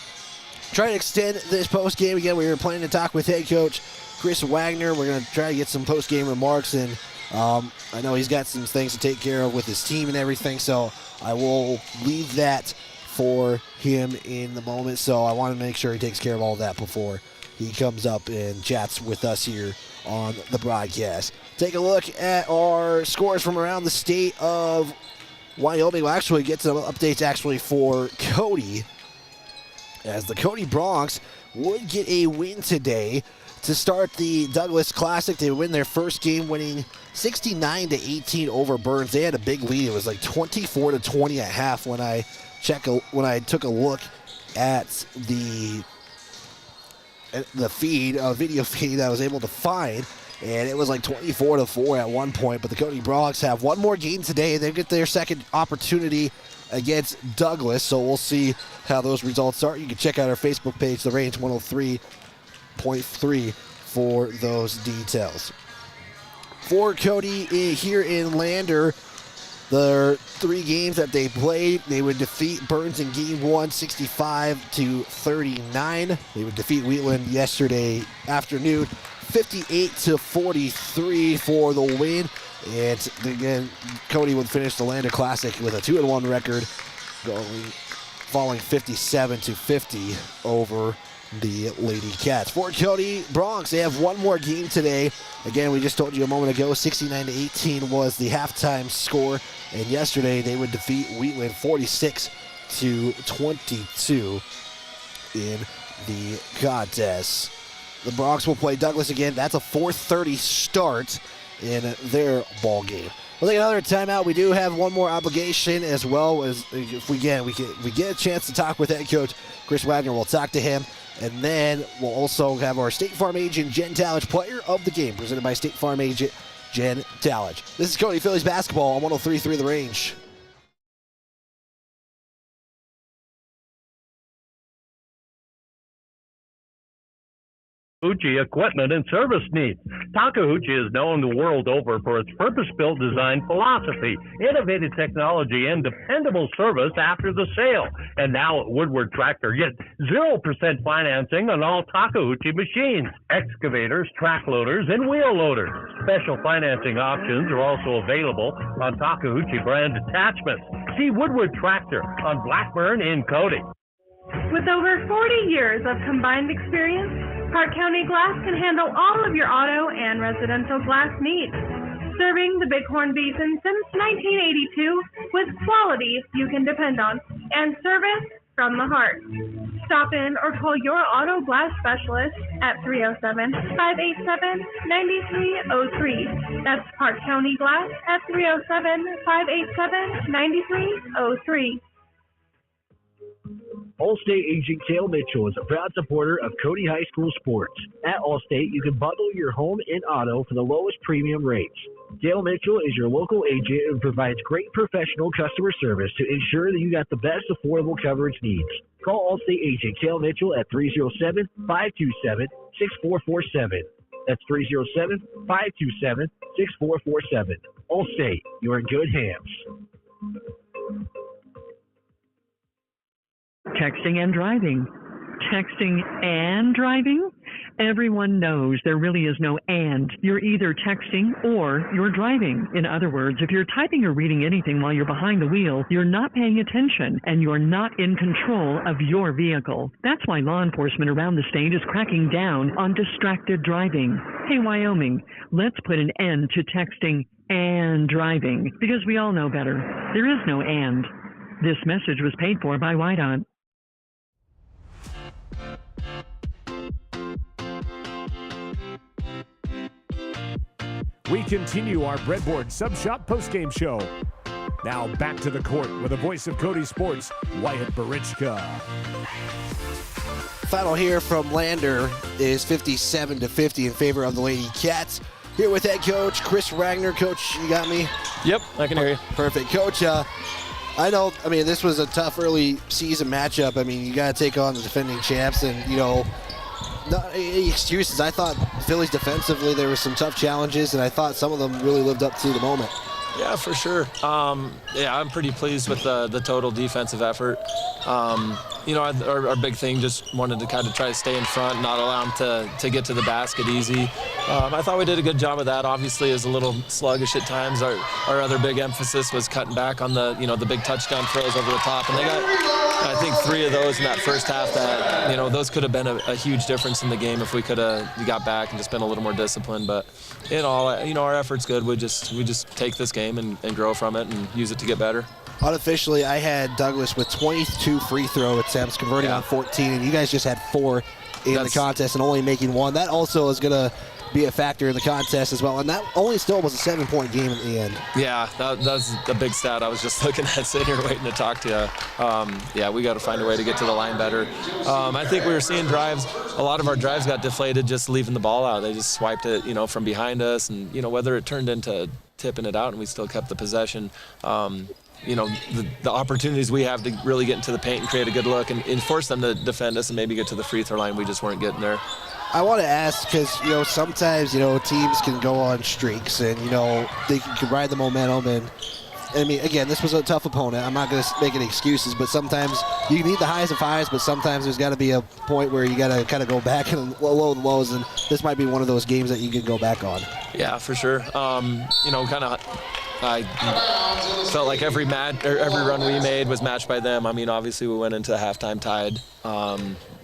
Try to extend this post-game. Again, we were planning to talk with head coach Chris Wagner. We're going to try to get some post-game remarks, and I know he's got some things to take care of with his team and everything, so I will leave that for him in the moment. So I want to make sure he takes care of all that before he comes up and chats with us here on the broadcast. Take a look at our scores from around the state of Wyoming. We'll actually get some updates actually for Cody, as the Cody Bronx would get a win today to start the Douglas Classic. They win their first game, winning 69-18 over Burns. They had a big lead. It was like 24-20 at half when I took a look at the video feed I was able to find, and it was like 24-4 at one point. But the Cody Bronx have one more game today. They get their second opportunity against Douglas, so we'll see how those results are. You can check out our Facebook page, The Range 103.3, for those details. For Cody here in Lander, the 3 games that they played, they would defeat Burns in game 1, 65-39. They would defeat Wheatland yesterday afternoon, 58-43 for the win. And again, Cody would finish the Lander Classic with a 2-1 record, falling 57-50 over the Lady Cats. For Cody Bronx, they have one more game today. Again, we just told you a moment ago, 69-18 was the halftime score. And yesterday, they would defeat Wheatland 46-22 in the contest. The Bronx will play Douglas again. That's a 4:30 start in their ball game. We'll take another timeout. We do have one more obligation, as well as if we get a chance to talk with head coach Chris Wagner. We'll talk to him, and then we'll also have our State Farm agent Jen Talladge, player of the game, presented by State Farm agent Jen Talladge. This is Cody Phillies basketball on 103.3 The Range. Takeuchi equipment and service needs. Takeuchi is known the world over for its purpose-built design philosophy, innovative technology, and dependable service after the sale. And now at Woodward Tractor, get 0% financing on all Takeuchi machines, excavators, track loaders, and wheel loaders. Special financing options are also available on Takeuchi brand attachments. See Woodward Tractor on Blackburn in Cody. With over 40 years of combined experience, Park County Glass can handle all of your auto and residential glass needs. Serving the Bighorn Basin since 1982 with quality you can depend on and service from the heart. Stop in or call your auto glass specialist at 307-587-9303. That's Park County Glass at 307-587-9303. Allstate agent Cale Mitchell is a proud supporter of Cody High School sports. At Allstate, you can bundle your home and auto for the lowest premium rates. Cale Mitchell is your local agent and provides great professional customer service to ensure that you got the best affordable coverage needs. Call Allstate agent Cale Mitchell at 307-527-6447. That's 307-527-6447. Allstate, you're in good hands. Texting and driving. Texting and driving? Everyone knows there really is no and. You're either texting or you're driving. In other words, if you're typing or reading anything while you're behind the wheel, you're not paying attention and you're not in control of your vehicle. That's why law enforcement around the state is cracking down on distracted driving. Hey, Wyoming, let's put an end to texting and driving because we all know better. There is no and. This message was paid for by WYDOT. We continue our Breadboard Sub Shop postgame show. Now back to the court with the voice of Cody Sports, Wyatt Barichka. Final here from Lander is 57-50 in favor of the Lady Cats. Here with head coach Chris Ragnar. Coach, you got me? Yep, I can hear you. Perfect. Coach, I know, this was a tough early season matchup. You got to take on the defending champs and, not any excuses. I thought Phillies defensively, there were some tough challenges, and I thought some of them really lived up to the moment. Yeah, for sure. I'm pretty pleased with the total defensive effort. Our big thing just wanted to kind of try to stay in front, not allow them to get to the basket easy. I thought we did a good job of that. Obviously, it was a little sluggish at times. Our other big emphasis was cutting back on the big touchdown throws over the top, and they got, I think, 3 of those in that first half. That those could have been a huge difference in the game if we could have got back and just been a little more disciplined. But in all, our effort's good. We just take this game and grow from it and use it to get better. Unofficially, I had Douglas with 22 free throw attempts, converting on 14, and you guys just had 4 in the contest and only making 1. That also is going to be a factor in the contest as well, and that only still was a 7-point game at the end. Yeah, that was the big stat. I was just looking at, sitting here waiting to talk to you. We got to find a way to get to the line better. I think we were seeing drives. A lot of our drives got deflated just leaving the ball out. They just swiped it, from behind us, and whether it turned into tipping it out and we still kept the possession. The opportunities we have to really get into the paint and create a good look and force them to defend us and maybe get to the free throw line, we just weren't getting there. I want to ask because, sometimes, teams can go on streaks and, they can ride the momentum. And, again, this was a tough opponent. I'm not going to make any excuses, but sometimes you need the highs of highs, but sometimes there's got to be a point where you got to kind of go back and low the lows, and this might be one of those games that you can go back on. Yeah, for sure. I felt like every run we made was matched by them. Obviously we went into halftime tied.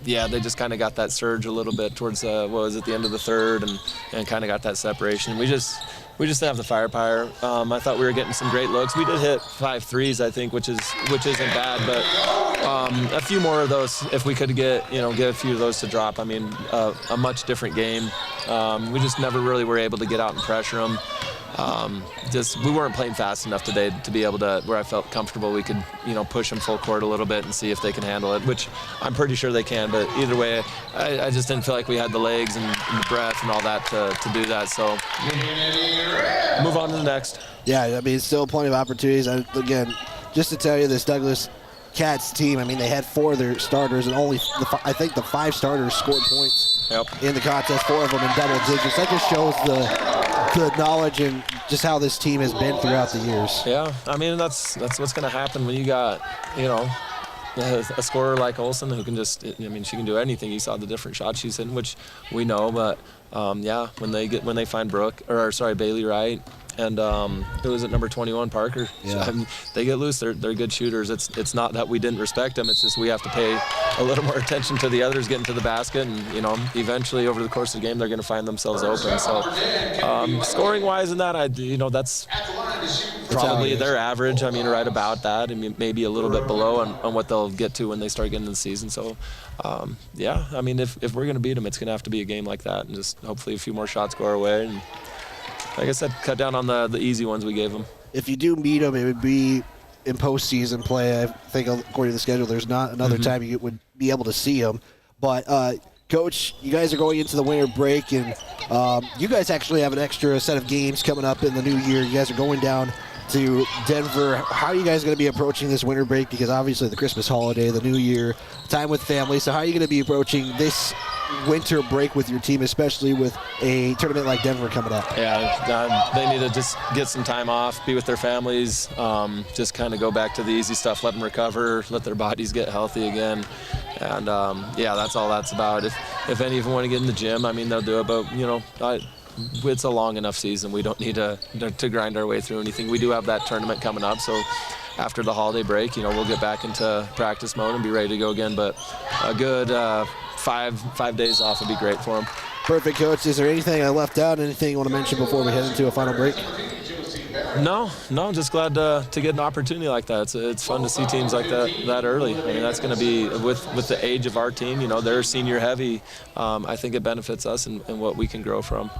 They just kind of got that surge a little bit towards the end of the third and kind of got that separation. We just didn't have the firepower. I thought we were getting some great looks. We did hit 5 threes, I think, which isn't bad, but a few more of those if we could get a few of those to drop. A much different game. We just never really were able to get out and pressure them. We weren't playing fast enough today to be able to, where I felt comfortable we could, push them full court a little bit and see if they can handle it, which I'm pretty sure they can. But either way, I just didn't feel like we had the legs and the breath and all that to do that. So move on to the next. Yeah, still plenty of opportunities. Again, just to tell you this, Douglas, Cats team, I mean, they had 4 of their starters, and only, I think the 5 starters scored points in the contest, 4 of them in double digits. That just shows the knowledge and just how this team has been throughout the years. Yeah, I mean, that's what's going to happen when you got, a scorer like Olsen who can just, she can do anything. You saw the different shots she's hitting, which we know, but when they find Bailey Wright, and who was it, number 21, Parker? Yeah. They get loose. They're good shooters. It's not that we didn't respect them. It's just we have to pay a little more attention to the others getting to the basket, and eventually over the course of the game they're going to find themselves open. So scoring wise in that, that's probably their average. Right about that. Maybe a little bit below on what they'll get to when they start getting into the season. So if we're going to beat them, it's going to have to be a game like that, and just hopefully a few more shots go our way. And like I said, cut down on the easy ones we gave them. If you do meet them, it would be in postseason play. I think according to the schedule, there's not another time you would be able to see them. But, Coach, you guys are going into the winter break, and you guys actually have an extra set of games coming up in the new year. You guys are going down to Denver. How are you guys going to be approaching this winter break? Because obviously the Christmas holiday, the New Year, time with family. So how are you going to be approaching this winter break with your team, especially with a tournament like Denver coming up? Yeah, they need to just get some time off, be with their families, just kind of go back to the easy stuff, let them recover, let their bodies get healthy again. And, that's all that's about. If any of them want to get in the gym, they'll do it. But, it's a long enough season. We don't need to grind our way through anything. We do have that tournament coming up, so after the holiday break, we'll get back into practice mode and be ready to go again. But a good 5 days off would be great for them. Perfect, Coach. Is there anything I left out? Anything you want to mention before we head into a final break? No, just glad to get an opportunity like that. It's fun to see teams like that early. That's going to be, with the age of our team, they're senior heavy. I think it benefits us and what we can grow from.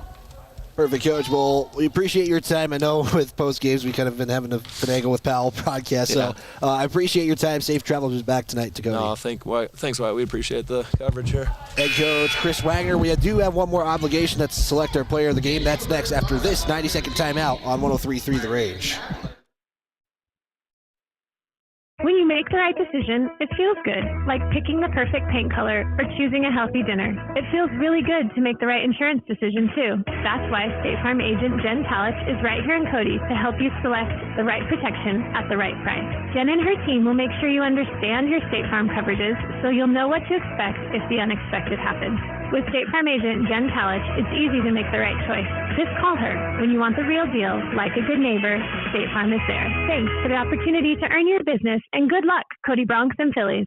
Perfect, Coach. Well, we appreciate your time. I know with post games we kind of been having to finagle with Powell broadcast, so I appreciate your time. Safe travels back tonight to Cody. No, thanks, Wyatt. We appreciate the coverage here. Head coach Chris Wagner. We do have one more obligation. That's to select our player of the game. That's next after this 90-second timeout on 103.3 The Range. When you make the right decision, it feels good, like picking the perfect paint color or choosing a healthy dinner. It feels really good to make the right insurance decision, too. That's why State Farm agent Jen Talich is right here in Cody to help you select the right protection at the right price. Jen and her team will make sure you understand your State Farm coverages so you'll know what to expect if the unexpected happens. With State Farm agent Jen Talich, it's easy to make the right choice. Just call her. When you want the real deal, like a good neighbor, State Farm is there. Thanks for the opportunity to earn your business, and good luck, Cody Bronx and Phillies.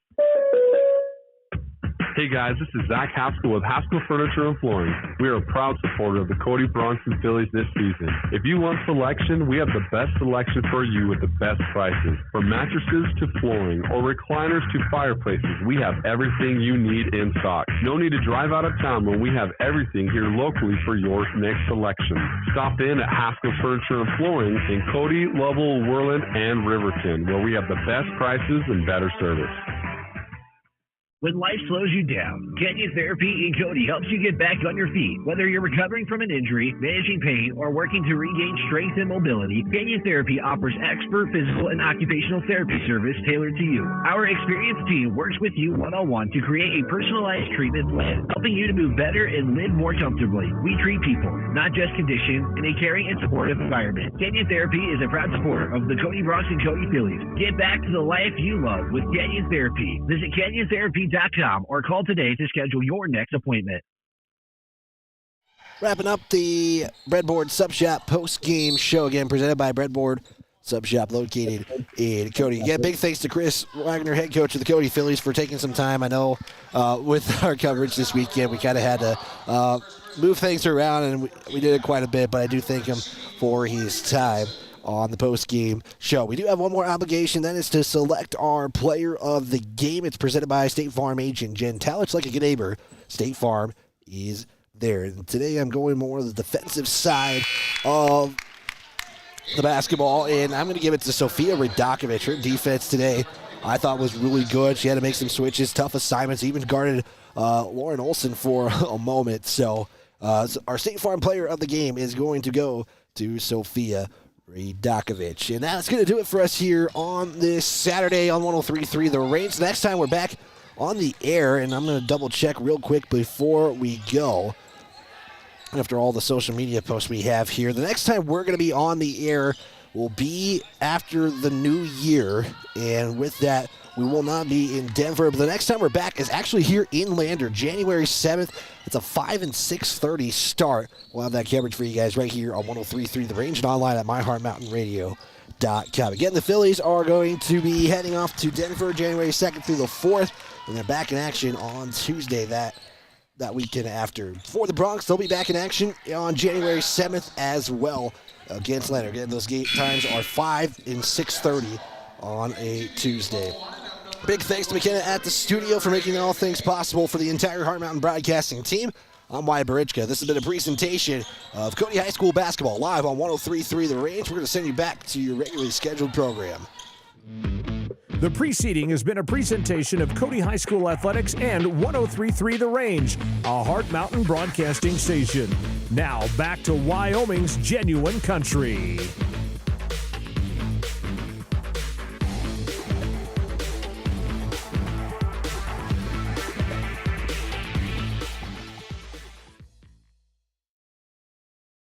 Hey guys, this is Zach Haskell with Haskell Furniture and Flooring. We are a proud supporter of the Cody Bronson Phillies this season. If you want selection, we have the best selection for you with the best prices. From mattresses to flooring or recliners to fireplaces, we have everything you need in stock. No need to drive out of town when we have everything here locally for your next selection. Stop in at Haskell Furniture and Flooring in Cody, Lovell, Worland, and Riverton, where we have the best prices and better service. When life slows you down, Kenya Therapy in Cody helps you get back on your feet. Whether you're recovering from an injury, managing pain, or working to regain strength and mobility, Kenya Therapy offers expert physical and occupational therapy service tailored to you. Our experienced team works with you one-on-one to create a personalized treatment plan, helping you to move better and live more comfortably. We treat people, not just conditions, in a caring and supportive environment. Kenya Therapy is a proud supporter of the Cody Bronx and Cody Phillies. Get back to the life you love with Kenya Therapy. Visit KenyaTherapy.com or call today to schedule your next appointment. Wrapping up the Breadboard Sub Shop post-game show, again presented by Breadboard Sub Shop located in Cody. Again, big thanks to Chris Wagner, head coach of the Cody Phillies, for taking some time. I know with our coverage this weekend, we kind of had to move things around, and we did it quite a bit, but I do thank him for his time on the post-game show. We do have one more obligation, that is to select our player of the game. It's presented by State Farm agent Jen Talich. Like a good neighbor, State Farm is there. And today I'm going more the defensive side of the basketball, and I'm going to give it to Sofia Radakovic. Her defense today I thought was really good. She had to make some switches, tough assignments, even guarded Lauren Olsen for a moment. So our State Farm player of the game is going to go to Sofia Redakovich. And that's going to do it for us here on this Saturday on 103.3 The Range. Next time we're back on the air, and I'm going to double check real quick before we go. After all the social media posts we have here, the next time we're going to be on the air will be after the new year. And with that, we will not be in Denver. But the next time we're back is actually here in Lander, January 7th. It's a 5 and 6:30 start. We'll have that coverage for you guys right here on 103.3 The Range and online at myheartmountainradio.com. Again, the Phillies are going to be heading off to Denver January 2nd through the 4th. And they're back in action on Tuesday that weekend after. For the Bronx, they'll be back in action on January 7th as well against Lander. Again, those game times are 5 and 6:30 on a Tuesday. Big thanks to McKenna at the studio for making all things possible for the entire Heart Mountain Broadcasting team. I'm Wyatt Barichka. This has been a presentation of Cody High School basketball live on 103.3 The Range. We're going to send you back to your regularly scheduled program. The preceding has been a presentation of Cody High School Athletics and 103.3 The Range, a Heart Mountain Broadcasting station. Now back to Wyoming's genuine country.